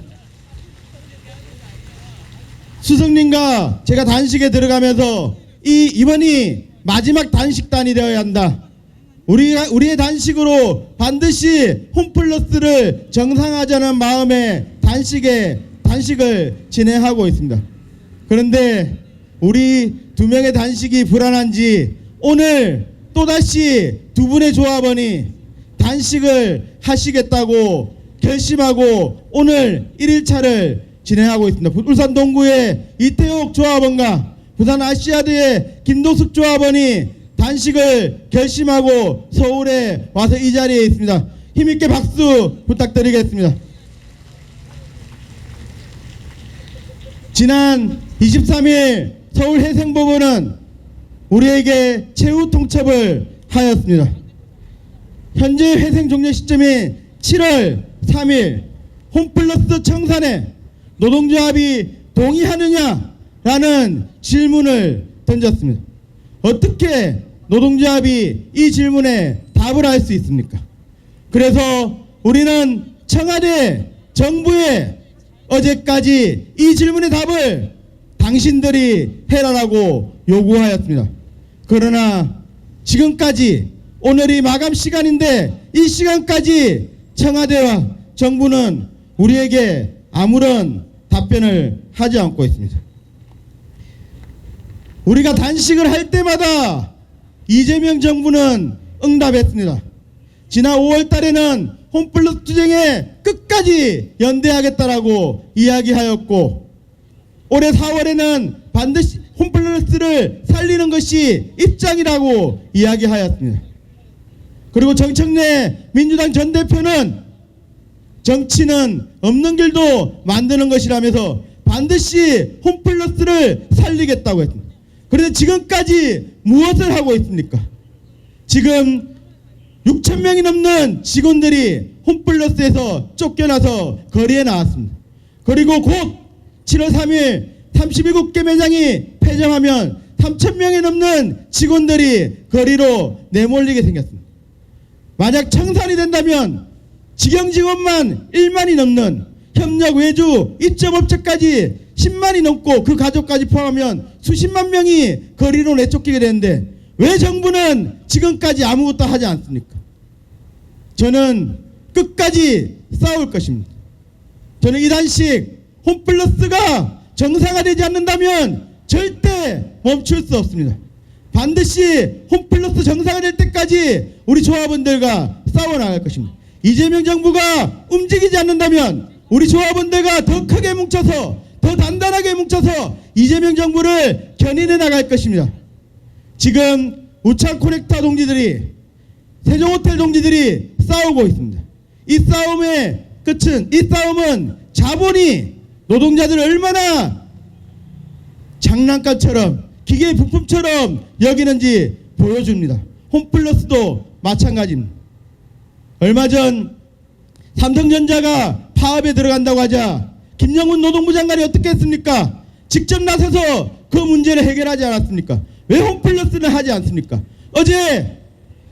수석님과 제가 단식에 들어가면서 이번이 마지막 단식단이 되어야 한다. 우리의 단식으로 반드시 홈플러스를 정상화하자는 마음에 단식을 진행하고 있습니다. 그런데 우리 두 명의 단식이 불안한지 오늘 또다시 두 분의 조합원이 단식을 하시겠다고 결심하고 오늘 1일차를 진행하고 있습니다. 울산 동구의 이태옥 조합원과 부산 아시아드의 김도숙 조합원이 단식을 결심하고 서울에 와서 이 자리에 있습니다. 힘있게 박수 부탁드리겠습니다. 지난 23일 서울해생법원은 우리에게 최후 통첩을 하였습니다. 현재 회생 종료 시점인 7월 3일 홈플러스 청산에 노동조합이 동의하느냐라는 질문을 던졌습니다. 어떻게 노동조합이 이 질문에 답을 할 수 있습니까? 그래서 우리는 청와대 정부에 어제까지 이 질문의 답을 당신들이 해라라고 요구하였습니다. 그러나 지금까지 오늘이 마감 시간인데 이 시간까지 청와대와 정부는 우리에게 아무런 답변을 하지 않고 있습니다. 우리가 단식을 할 때마다 이재명 정부는 응답했습니다. 지난 5월 달에는 홈플러스 투쟁에 끝까지 연대하겠다라고 이야기하였고 올해 4월에는 반드시 홈플러스를 살리는 것이 입장이라고 이야기하였습니다. 그리고 정청래 민주당 전 대표는 정치는 없는 길도 만드는 것이라면서 반드시 홈플러스를 살리겠다고 했습니다. 그런데 지금까지 무엇을 하고 있습니까? 지금 6천 명이 넘는 직원들이 홈플러스에서 쫓겨나서 거리에 나왔습니다. 그리고 곧 7월 3일 37개 매장이 폐점하면 3천 명이 넘는 직원들이 거리로 내몰리게 생겼습니다. 만약 청산이 된다면 직영 직원만 1만이 넘는 협력 외주 입점업체까지 10만이 넘고 그 가족까지 포함하면 수십만 명이 거리로 내쫓기게 되는데 왜 정부는 지금까지 아무것도 하지 않습니까? 저는 끝까지 싸울 것입니다. 저는 이 단식 홈플러스가 정상화되지 않는다면 절대 멈출 수 없습니다. 반드시 홈플러스 정상화될 때까지 우리 조합원들과 싸워나갈 것입니다. 이재명 정부가 움직이지 않는다면 우리 조합원들과 더 크게 뭉쳐서 더 단단하게 뭉쳐서 이재명 정부를 견인해 나갈 것입니다. 지금 우창 코넥터 동지들이 세종호텔 동지들이 싸우고 있습니다. 이 싸움의 끝은 이 싸움은 자본이 노동자들을 얼마나 장난감처럼 기계 부품처럼 여기는지 보여줍니다. 홈플러스도 마찬가지입니다. 얼마 전 삼성전자가 파업에 들어간다고 하자 김영훈 노동부 장관이 어떻게 했습니까? 직접 나서서 그 문제를 해결하지 않았습니까? 왜 홈플러스는 하지 않습니까? 어제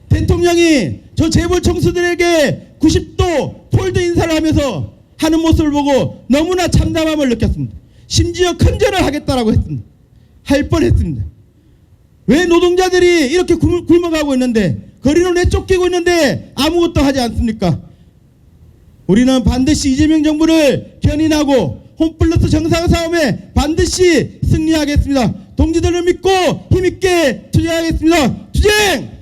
대통령이 저 재벌 총수들에게 90도 폴드 인사를 하면서 하는 모습을 보고 너무나 참담함을 느꼈습니다. 심지어 큰절을 하겠다라고 했습니다. 할 뻔했습니다. 왜 노동자들이 이렇게 굶어가고 있는데 거리로 내쫓기고 있는데 아무것도 하지 않습니까? 우리는 반드시 이재명 정부를 견인하고 홈플러스 정상 싸움에 반드시 승리하겠습니다. 동지들을 믿고 힘있게 투쟁하겠습니다. 투쟁!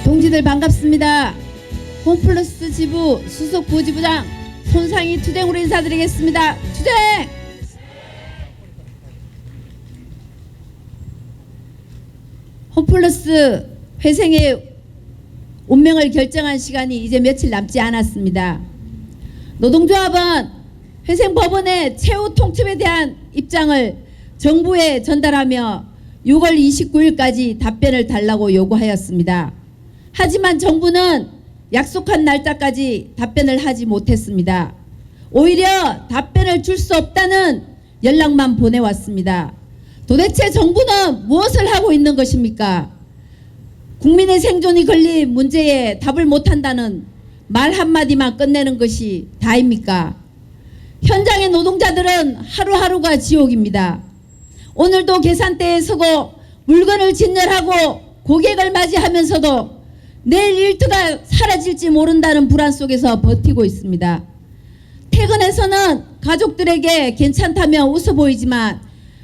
동지들 반갑습니다. 홈플러스 지부 수석 부지부장 손상희 투쟁으로 인사드리겠습니다. 투쟁! 홈플러스 회생의 운명을 결정한 시간이 이제 며칠 남지 않았습니다. 노동조합은 회생법원의 최후 통첩에 대한 입장을 정부에 전달하며 6월 29일까지 답변을 달라고 요구하였습니다. 하지만 정부는 약속한 날짜까지 답변을 하지 못했습니다. 오히려 답변을 줄 수 없다는 연락만 보내왔습니다. 도대체 정부는 무엇을 하고 있는 것입니까? 국민의 생존이 걸린 문제에 답을 못한다는 말 한마디만 끝내는 것이 다입니까? 현장의 노동자들은 하루하루가 지옥입니다. 오늘도 계산대에 서고 물건을 진열하고 고객을 맞이하면서도 내일 일터가 사라질지 모른다는 불안 속에서 버티고 있습니다. 퇴근해서는 가족들에게 괜찮다며 웃어 보이지만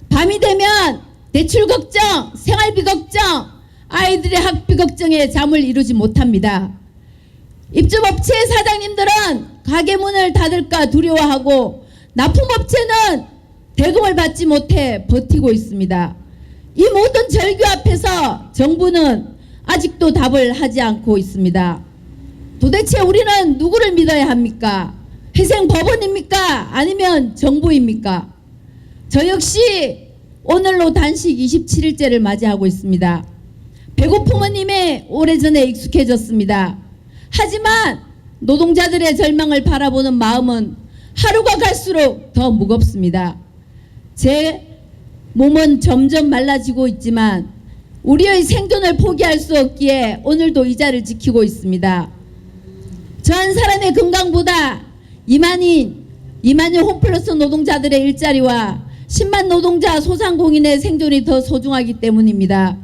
밤이 되면 대출 걱정, 생활비 걱정, 아이들의 학비 걱정에 잠을 이루지 못합니다. 입주업체 사장님들은 가게 문을 닫을까 두려워하고 납품업체는 대금을 받지 못해 버티고 있습니다. 이 모든 절규 앞에서 정부는 아직도 답을 하지 않고 있습니다. 도대체 우리는 누구를 믿어야 합니까? 회생법원입니까? 아니면 정부입니까? 저 역시 오늘로 단식 27일째를 맞이하고 있습니다. 배고픔은 이미 오래전에 익숙해졌습니다. 하지만 노동자들의 절망을 바라보는 마음은 하루가 갈수록 더 무겁습니다. 제 몸은 점점 말라지고 있지만 우리의 생존을 포기할 수 없기에 오늘도 이 자리를 지키고 있습니다. 저 한 사람의 건강보다 2만여 홈플러스 노동자들의 일자리와 10만 노동자 소상공인의 생존이 더 소중하기 때문입니다.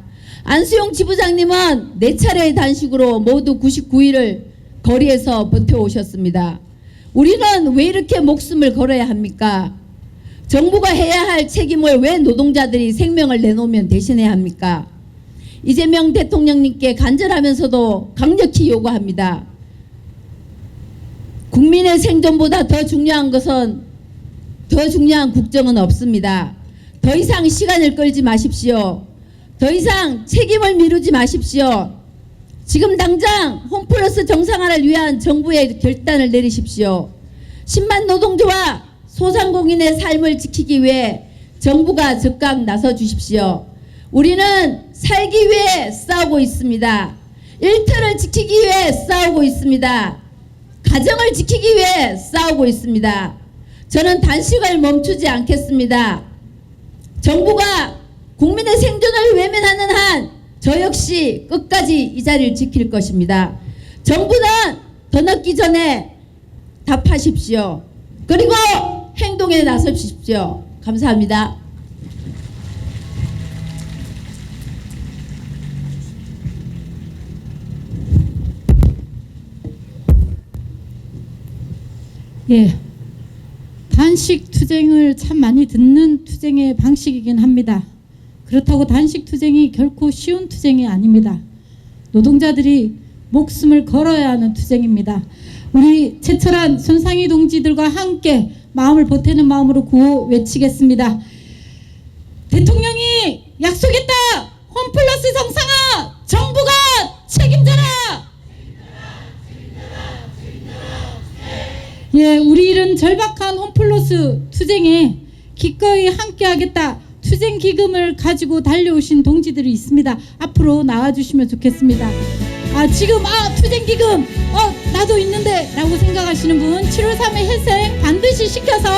안수용 지부장님은 4차례의 단식으로 모두 99일을 거리에서 버텨오셨습니다. 우리는 왜 이렇게 목숨을 걸어야 합니까? 정부가 해야 할 책임을 왜 노동자들이 생명을 내놓으면 대신해야 합니까? 이재명 대통령님께 간절하면서도 강력히 요구합니다. 국민의 생존보다 더 중요한 국정은 없습니다. 더 이상 시간을 끌지 마십시오. 더 이상 책임을 미루지 마십시오. 지금 당장 홈플러스 정상화를 위한 정부의 결단을 내리십시오. 10만 노동자와 소상공인의 삶을 지키기 위해 정부가 적극 나서 주십시오. 우리는 살기 위해 싸우고 있습니다. 일터를 지키기 위해 싸우고 있습니다. 가정을 지키기 위해 싸우고 있습니다. 저는 단식을 멈추지 않겠습니다. 정부가 국민의 생존을 외면하는 한 저 역시 끝까지 이 자리를 지킬 것입니다. 정부는 더 늦기 전에 답하십시오. 그리고 행동에 나서십시오. 감사합니다. 예, 단식 투쟁을 참 많이 듣는 투쟁의 방식이긴 합니다. 그렇다고 단식 투쟁이 결코 쉬운 투쟁이 아닙니다. 노동자들이 목숨을 걸어야 하는 투쟁입니다. 우리 최철한 손상희 동지들과 함께 마음을 보태는 마음으로 구호 외치겠습니다. 대통령이 약속했다. 홈플러스 정상화 정부가 책임져라. 예, 우리 이른 절박한 홈플러스 투쟁에 기꺼이 함께하겠다. 투쟁 기금을 가지고 달려오신 동지들이 있습니다. 앞으로 나와주시면 좋겠습니다. 지금 투쟁 기금 나도 있는데 라고 생각하시는 분 7월 3일 회생 반드시 시켜서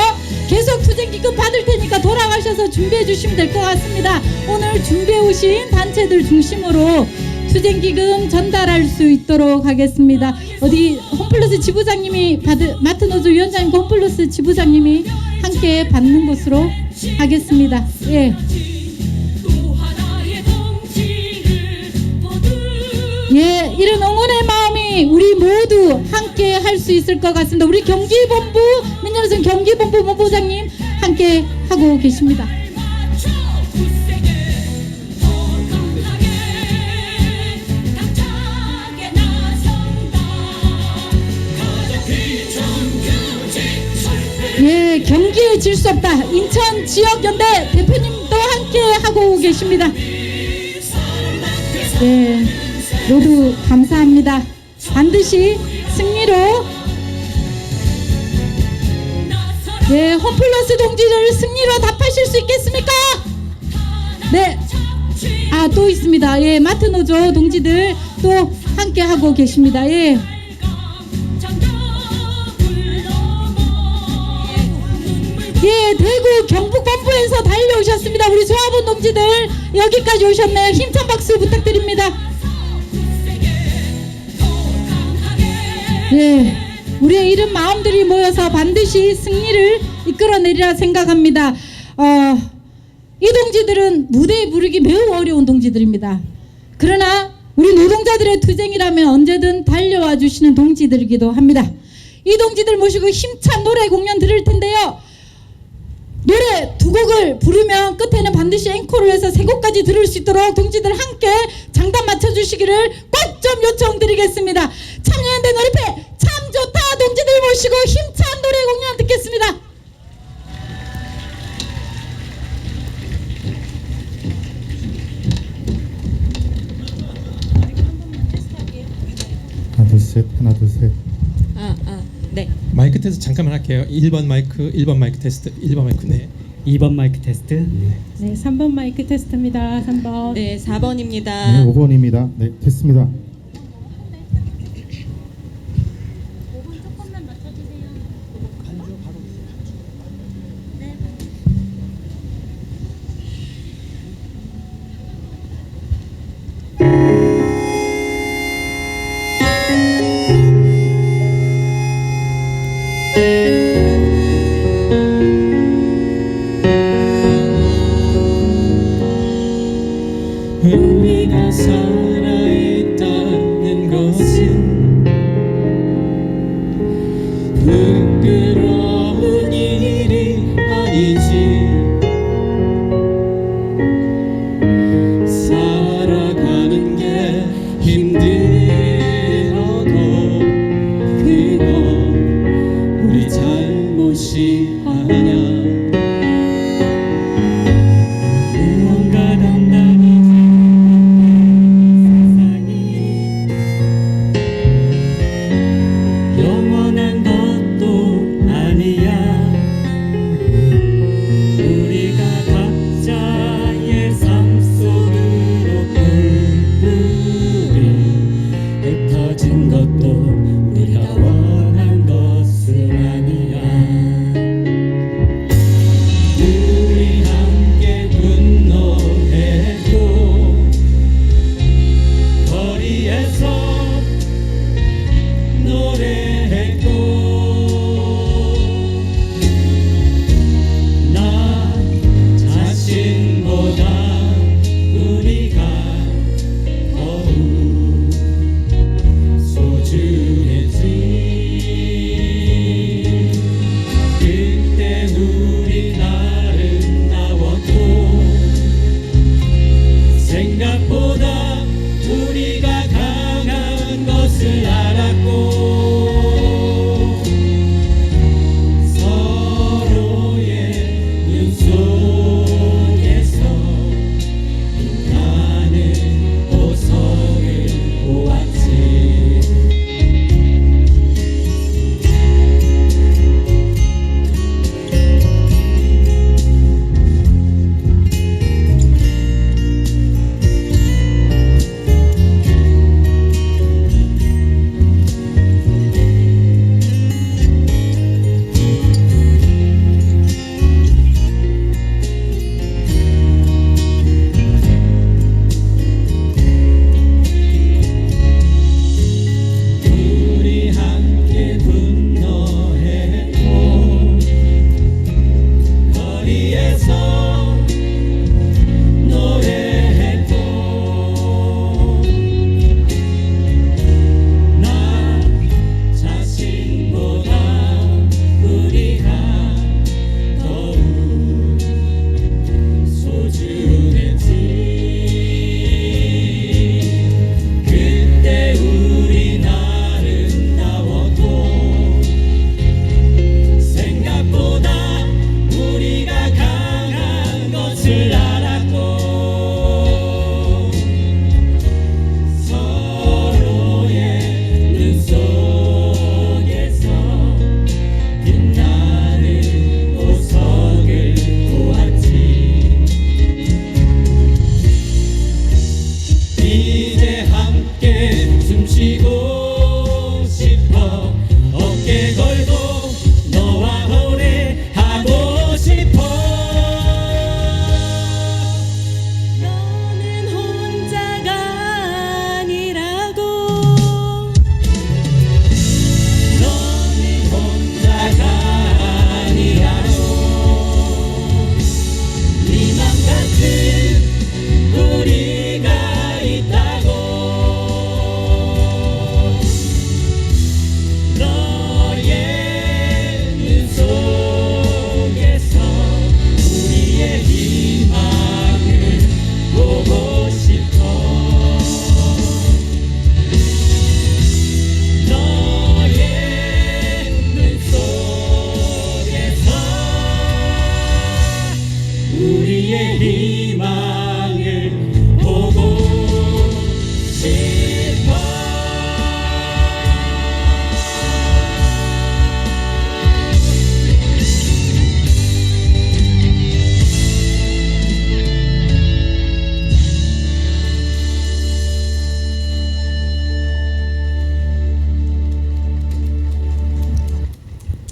계속 투쟁 기금 받을 테니까 돌아가셔서 준비해 주시면 될 것 같습니다. 오늘 준비해 오신 단체들 중심으로 투쟁 기금 전달할 수 있도록 하겠습니다. 어디 홈플러스 지부장님이 마트노조 위원장님 홈플러스 지부장님이 함께 받는 것으로 하겠습니다. 예. 예, 이런 응원의 마음이 우리 모두 함께 할 수 있을 것 같습니다. 우리 경기본부 민정선 경기본부 본부장님 함께 하고 계십니다. 예, 경기에 질 수 없다. 인천 지역연대 대표님도 함께 하고 계십니다. 예, 모두 감사합니다. 반드시 승리로 예, 홈플러스 동지들 승리로 답하실 수 있겠습니까? 네. 또 있습니다. 예, 마트노조 동지들 또 함께 하고 계십니다. 예. 예, 네, 대구 경북본부에서 달려오셨습니다. 우리 조합원 동지들 여기까지 오셨네요. 힘찬 박수 부탁드립니다. 네, 우리의 이른 마음들이 모여서 반드시 승리를 이끌어내리라 생각합니다. 이 동지들은 무대에 부르기 매우 어려운 동지들입니다. 그러나 우리 노동자들의 투쟁이라면 언제든 달려와 주시는 동지들이기도 합니다. 이 동지들 모시고 힘찬 노래 공연 들을 텐데요. 노래 두 곡을 부르면 끝에는 반드시 앵콜을 해서 세 곡까지 들을 수 있도록 동지들 함께 장단 맞춰주시기를 꼭 좀 요청드리겠습니다. 참여연대 노래패 참 좋다 동지들 모시고 힘찬 노래 공연 듣겠습니다. 하나 둘 셋, 하나 둘 셋. 네. 마이크 테스트 잠깐만 할게요. 1번 마이크 테스트. 1번 마이크. 네. 2번 마이크 테스트. 네, 3번 마이크 테스트입니다. 3번. 네, 4번입니다. 네, 5번입니다. 네, 됐습니다. 우리가 살아있다는 것은 부끄러운 일이 아니지. 살아가는 게 힘들어도 그건 우리 잘못이 아냐. 무언가 단단히 영원한 것도 아니야. 우리가 각자의 삶 속으로 뿔뿔이 흩어진 것도 우리가 원한 것은 아니야.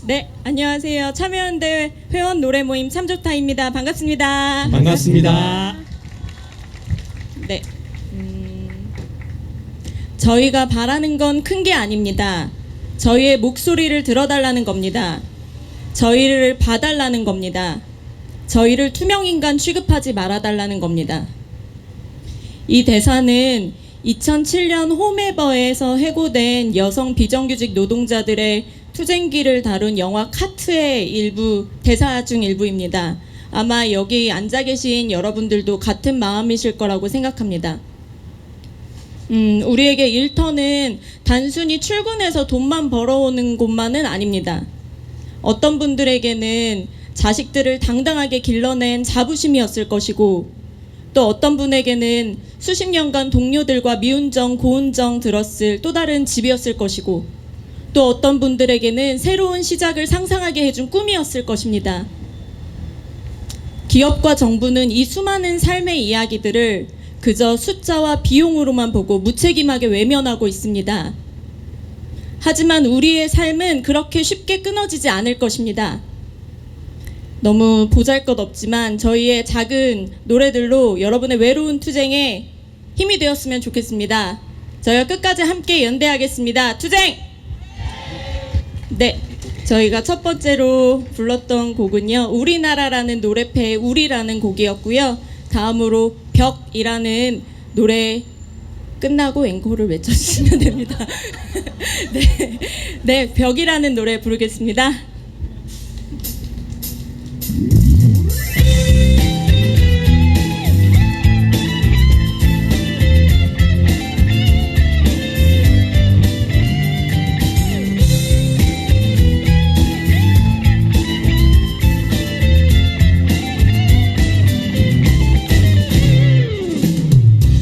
네, 안녕하세요. 참여연대 회원 노래 모임 참 좋다입니다. 반갑습니다. 반갑습니다. 네. 저희가 바라는 건 큰 게 아닙니다. 저희의 목소리를 들어달라는 겁니다. 저희를 봐달라는 겁니다. 저희를 투명인간 취급하지 말아달라는 겁니다. 이 대사는 2007년 홈에버에서 해고된 여성 비정규직 노동자들의 투쟁기를 다룬 영화 카트의 일부 대사 중 일부입니다. 아마 여기 앉아 계신 여러분들도 같은 마음이실 거라고 생각합니다. 우리에게 일터는 단순히 출근해서 돈만 벌어오는 곳만은 아닙니다. 어떤 분들에게는 자식들을 당당하게 길러낸 자부심이었을 것이고, 또 어떤 분에게는 수십 년간 동료들과 미운정 고운정 들었을 또 다른 집이었을 것이고, 또 어떤 분들에게는 새로운 시작을 상상하게 해준 꿈이었을 것입니다. 기업과 정부는 이 수많은 삶의 이야기들을 그저 숫자와 비용으로만 보고 무책임하게 외면하고 있습니다. 하지만 우리의 삶은 그렇게 쉽게 끊어지지 않을 것입니다. 너무 보잘것없지만 저희의 작은 노래들로 여러분의 외로운 투쟁에 힘이 되었으면 좋겠습니다. 저희가 끝까지 함께 연대하겠습니다. 투쟁! 네, 저희가 첫 번째로 불렀던 곡은요, 우리나라라는 노래패의 우리라는 곡이었고요. 다음으로 벽이라는 노래 끝나고 앵콜을 외쳐주시면 됩니다. 네, 벽이라는 노래 부르겠습니다.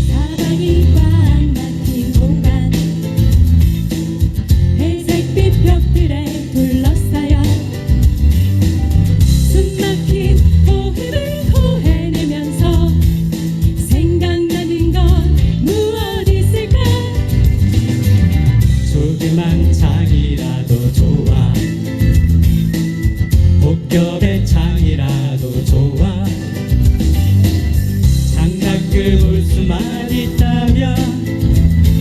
사랑이 꽉 막힌 공간, 회색빛 벽들에 둘러싸여 숨막힌 호흡을 토해내면서 생각나는 건 무엇 있을까? 조그만 창이라도 좋아, 복겹의 창이라도 좋아, 장갑을 볼 수만 있다면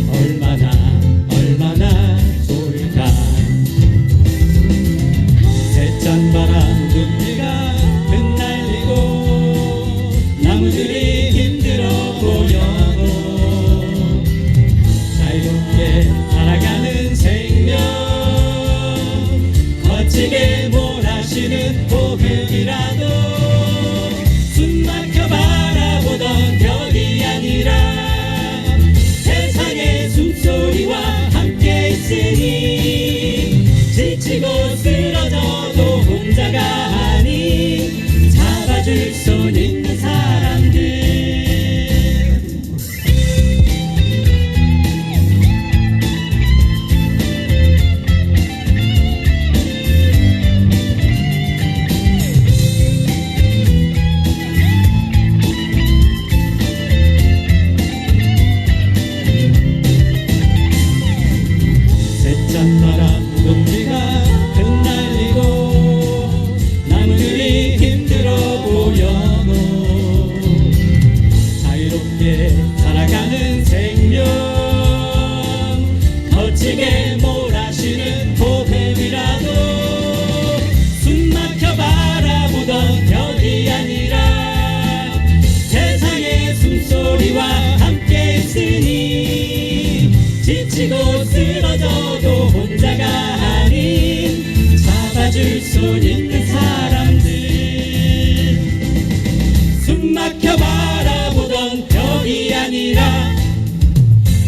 얼마나 좋을까. 새찬바람 눈비가 흩날리고 나무들이 힘들어 보여도 자유롭게 살아가는 생명, 거치게 몰아쉬는 호흡이라도 숨막혀 바라보던 벽이 아니라 세상의 숨소리와 함께 있으니 지치고 쓰러져도 혼자가 아닌 잡아줄 손 있는 사람들. 새찬바람 눈비가 흩날리고 나무들이 힘들어 보여도 자유롭게 살아가는 생명, 거치게 몰아쉬는 호흡이라도 숨막혀 바라보던 벽이 아니라 세상의 숨소리와 함께 있으니 지치고 쓰러져도 혼자가 아닌 잡아줄 손 있는 사람들. 숨막혀 바라보던 벽이 아니라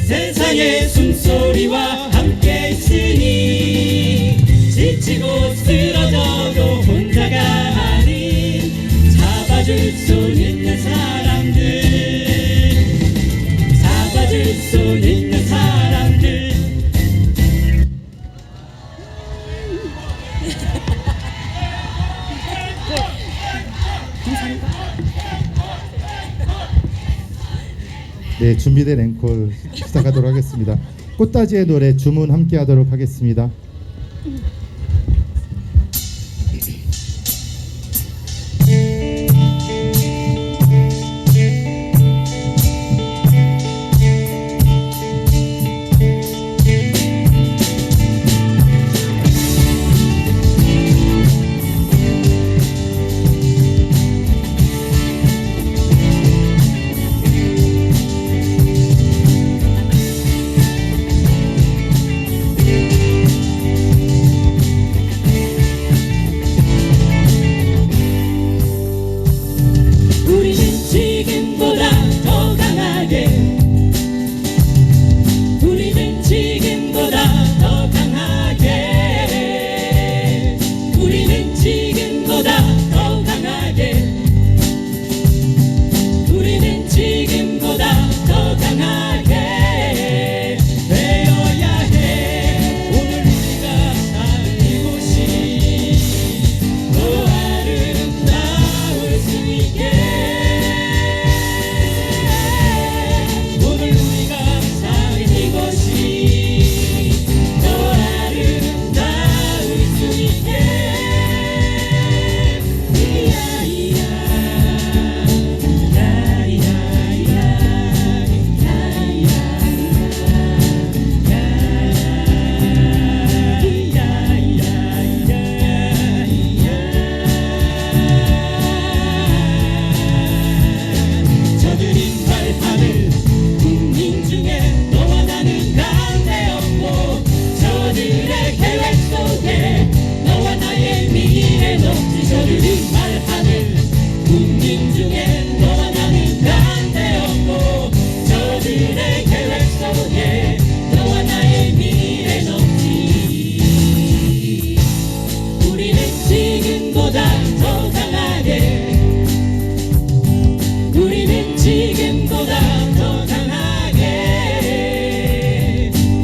세상의 숨소리와 함께 있으니 지치고 쓰러져도 혼자가 아닌 잡아줄 손 있는 사람들. 잡아줄 손 있는 사람들. 네, 준비된 앵콜 시작하도록 하겠습니다. 꽃다지의 노래 주문 함께 하도록 하겠습니다. 저들이 말하는 국민 중에 너와 나는 반대였고 저들의 계획 속에 너와 나의 미래는 없지. 우리는 지금보다 더 강하게 우리는 지금보다 더 강하게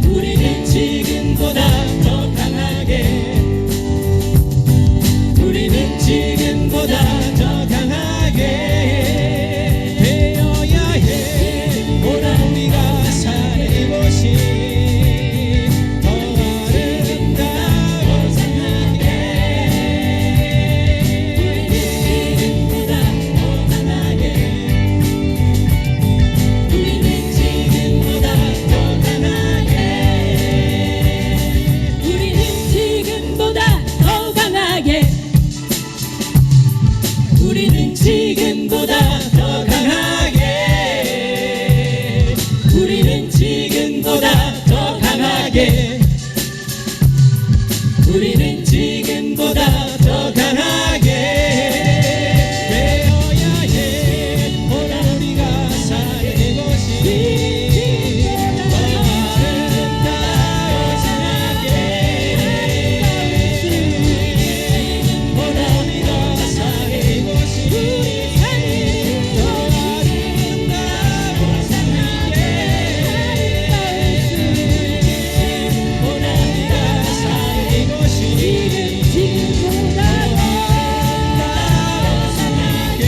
우리는 지금보다 더 강하게 우리는 지금보다 더 강하게 되어야 해. 보다 우리가 사는 곳이 더 아름다워 생각해. 우리는 지금보다 더 강하게 우리는 지금보다 더 강하게 우리는 지금보다 더 강하게 우리는 지금보다 더 강하게 우리는 지금보다 더 강하게 되어야 해. 보다 우리가 사는 곳이 더 아름다워 생각해. 보다 우리가 사는 곳이 더 아름다워 생각해. 보다 우리가 사는 곳이 지금보다 더 아름다워 생각해.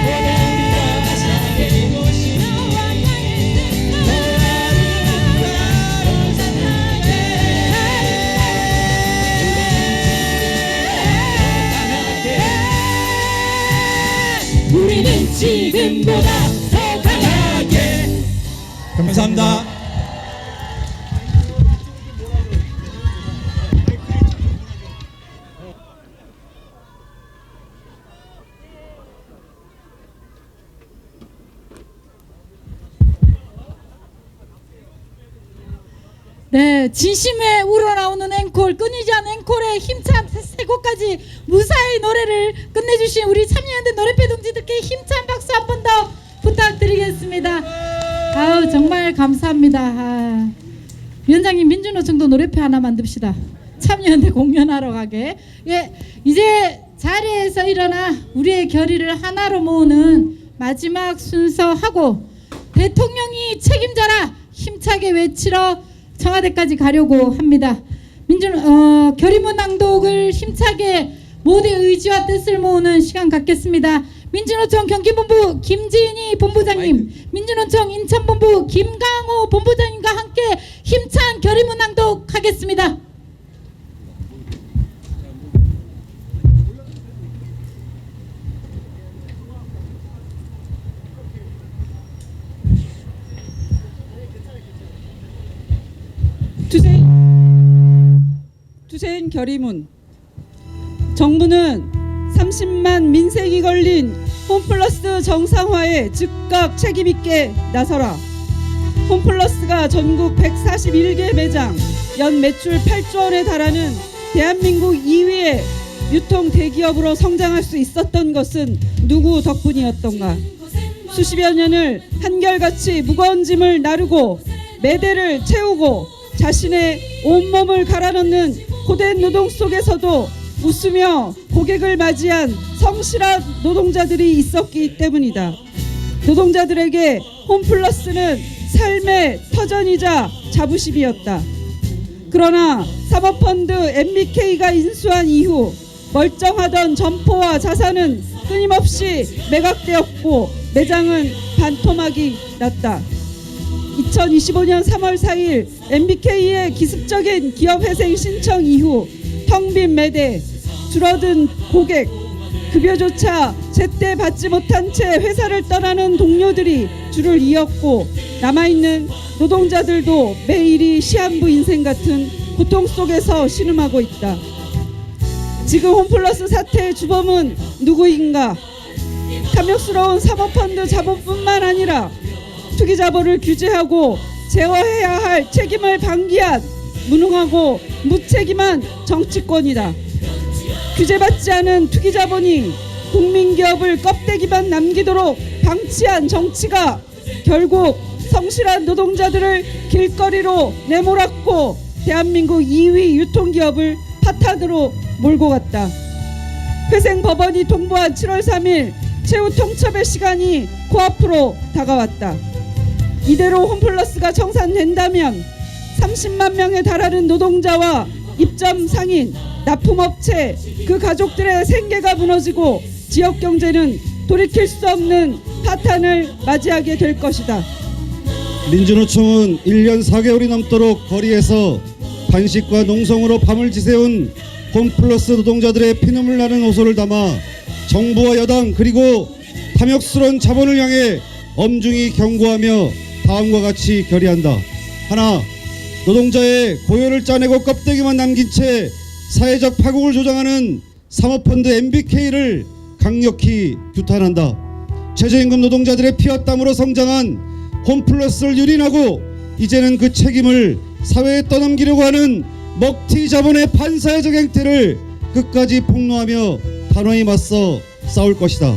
보다 우리가 사는 곳이 너와 나의 더 아름다워 생각해. 우리는 지금보다 더 강하게. 감사합니다. 네, 진심에 우러나오는 앵콜, 끊이지 않는 앵콜의 힘찬 세 곡까지 무사히 노래를 끝내주신 우리 참여연대 노래패 동지들께 힘찬 박수 한 번 더 부탁드리겠습니다. 아우 정말 감사합니다. 아, 위원장님 민주노총도 노래패 하나 만듭시다. 참여연대 공연하러 가게. 예, 이제 자리에서 일어나 우리의 결의를 하나로 모으는 마지막 순서하고 대통령이 책임져라 힘차게 외치러 청와대까지 가려고 합니다. 결의문 낭독을 힘차게 모두의 의지와 뜻을 모으는 시간 갖겠습니다. 민주노총 경기본부 김지인이 본부장님, 민주노총 인천본부 김강호 본부장님과 함께 힘찬 결의문 낭독하겠습니다. 투쟁 결의문. 정부는 30만 민생이 걸린 홈플러스 정상화에 즉각 책임있게 나서라. 홈플러스가 전국 141개 매장, 연 매출 8조 원에 달하는 대한민국 2위의 유통 대기업으로 성장할 수 있었던 것은 누구 덕분이었던가. 수십여 년을 한결같이 무거운 짐을 나르고 매대를 채우고 자신의 온몸을 갈아넣는 고된 노동 속에서도 웃으며 고객을 맞이한 성실한 노동자들이 있었기 때문이다. 노동자들에게 홈플러스는 삶의 터전이자 자부심이었다. 그러나 사모펀드 MBK가 인수한 이후 멀쩡하던 점포와 자산은 끊임없이 매각되었고 매장은 반토막이 났다. 2025년 3월 4일 MBK의 기습적인 기업회생 신청 이후 텅 빈 매대, 줄어든 고객, 급여조차 제때 받지 못한 채 회사를 떠나는 동료들이 줄을 이었고 남아있는 노동자들도 매일이 시한부 인생 같은 고통 속에서 신음하고 있다. 지금 홈플러스 사태의 주범은 누구인가? 탐욕스러운 사모펀드 자본뿐만 아니라 투기자본을 규제하고 제어해야 할 책임을 방기한 무능하고 무책임한 정치권이다. 규제받지 않은 투기자본이 국민기업을 껍데기만 남기도록 방치한 정치가 결국 성실한 노동자들을 길거리로 내몰았고 대한민국 2위 유통기업을 파탄으로 몰고 갔다. 회생법원이 통보한 7월 3일 최후 통첩의 시간이 코앞으로 다가왔다. 이대로 홈플러스가 청산된다면 30만 명에 달하는 노동자와 입점 상인, 납품업체, 그 가족들의 생계가 무너지고 지역 경제는 돌이킬 수 없는 파탄을 맞이하게 될 것이다. 민주노총은 1년 4개월이 넘도록 거리에서 단식과 농성으로 밤을 지새운 홈플러스 노동자들의 피눈물 나는 호소를 담아 정부와 여당 그리고 탐욕스러운 자본을 향해 엄중히 경고하며 다음과 같이 결의한다. 하나, 노동자의 고열을 짜내고 껍데기만 남긴 채 사회적 파국을 조장하는 사모펀드 MBK를 강력히 규탄한다. 최저임금 노동자들의 피와 땀으로 성장한 홈플러스를 유린하고 이제는 그 책임을 사회에 떠넘기려고 하는 먹튀 자본의 반사회적 행태를 끝까지 폭로하며 단호히 맞서 싸울 것이다.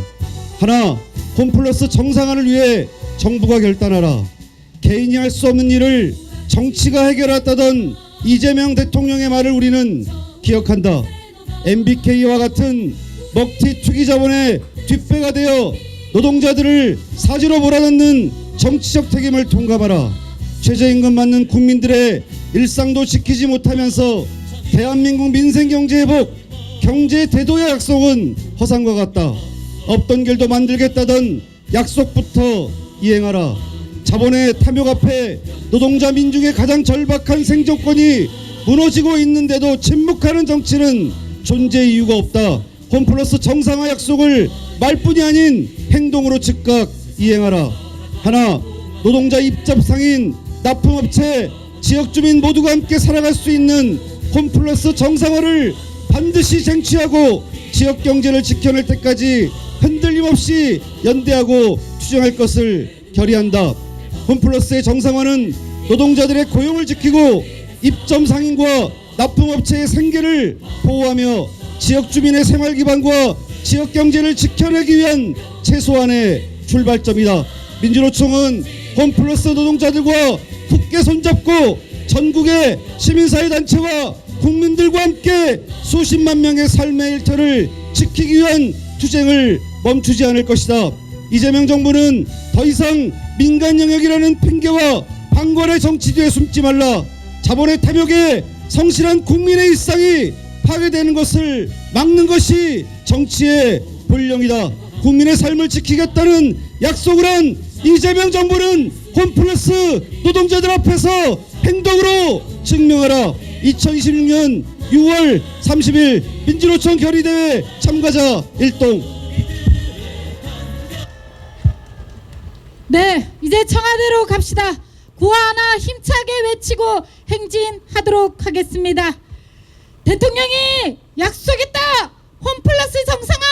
하나, 홈플러스 정상화를 위해 정부가 결단하라. 개인이 할 수 없는 일을 정치가 해결했다던 이재명 대통령의 말을 우리는 기억한다. MBK와 같은 먹튀 투기 자본의 뒷배가 되어 노동자들을 사지로 몰아넣는 정치적 책임을 통감하라. 최저임금 받는 국민들의 일상도 지키지 못하면서 대한민국 민생경제 회복, 경제 대도의 약속은 허상과 같다. 없던 길도 만들겠다던 약속부터 이행하라. 자본의 탐욕 앞에 노동자 민중의 가장 절박한 생존권이 무너지고 있는데도 침묵하는 정치는 존재 이유가 없다. 홈플러스 정상화 약속을 말뿐이 아닌 행동으로 즉각 이행하라. 하나, 노동자 입점 상인, 납품업체, 지역주민 모두가 함께 살아갈 수 있는 홈플러스 정상화를 반드시 쟁취하고 지역 경제를 지켜낼 때까지 흔들림 없이 연대하고 투쟁할 것을 결의한다. 홈플러스의 정상화는 노동자들의 고용을 지키고 입점 상인과 납품업체의 생계를 보호하며 지역 주민의 생활 기반과 지역 경제를 지켜내기 위한 최소한의 출발점이다. 민주노총은 홈플러스 노동자들과 굳게 손잡고 전국의 시민사회 단체와 국민들과 함께 수십만 명의 삶의 일터를 지키기 위한 투쟁을 멈추지 않을 것이다. 이재명 정부는 더 이상 민간 영역이라는 핑계와 방관의 정치 뒤에 숨지 말라. 자본의 탐욕에 성실한 국민의 일상이 파괴되는 것을 막는 것이 정치의 본령이다. 국민의 삶을 지키겠다는 약속을 한 이재명 정부는 홈플러스 노동자들 앞에서 행동으로 증명하라. 2026년 6월 30일 민주노총 결의대회 참가자 1동. 네, 이제 청와대로 갑시다. 구호 하나 힘차게 외치고 행진하도록 하겠습니다. 대통령이 약속했다. 홈플러스 정상화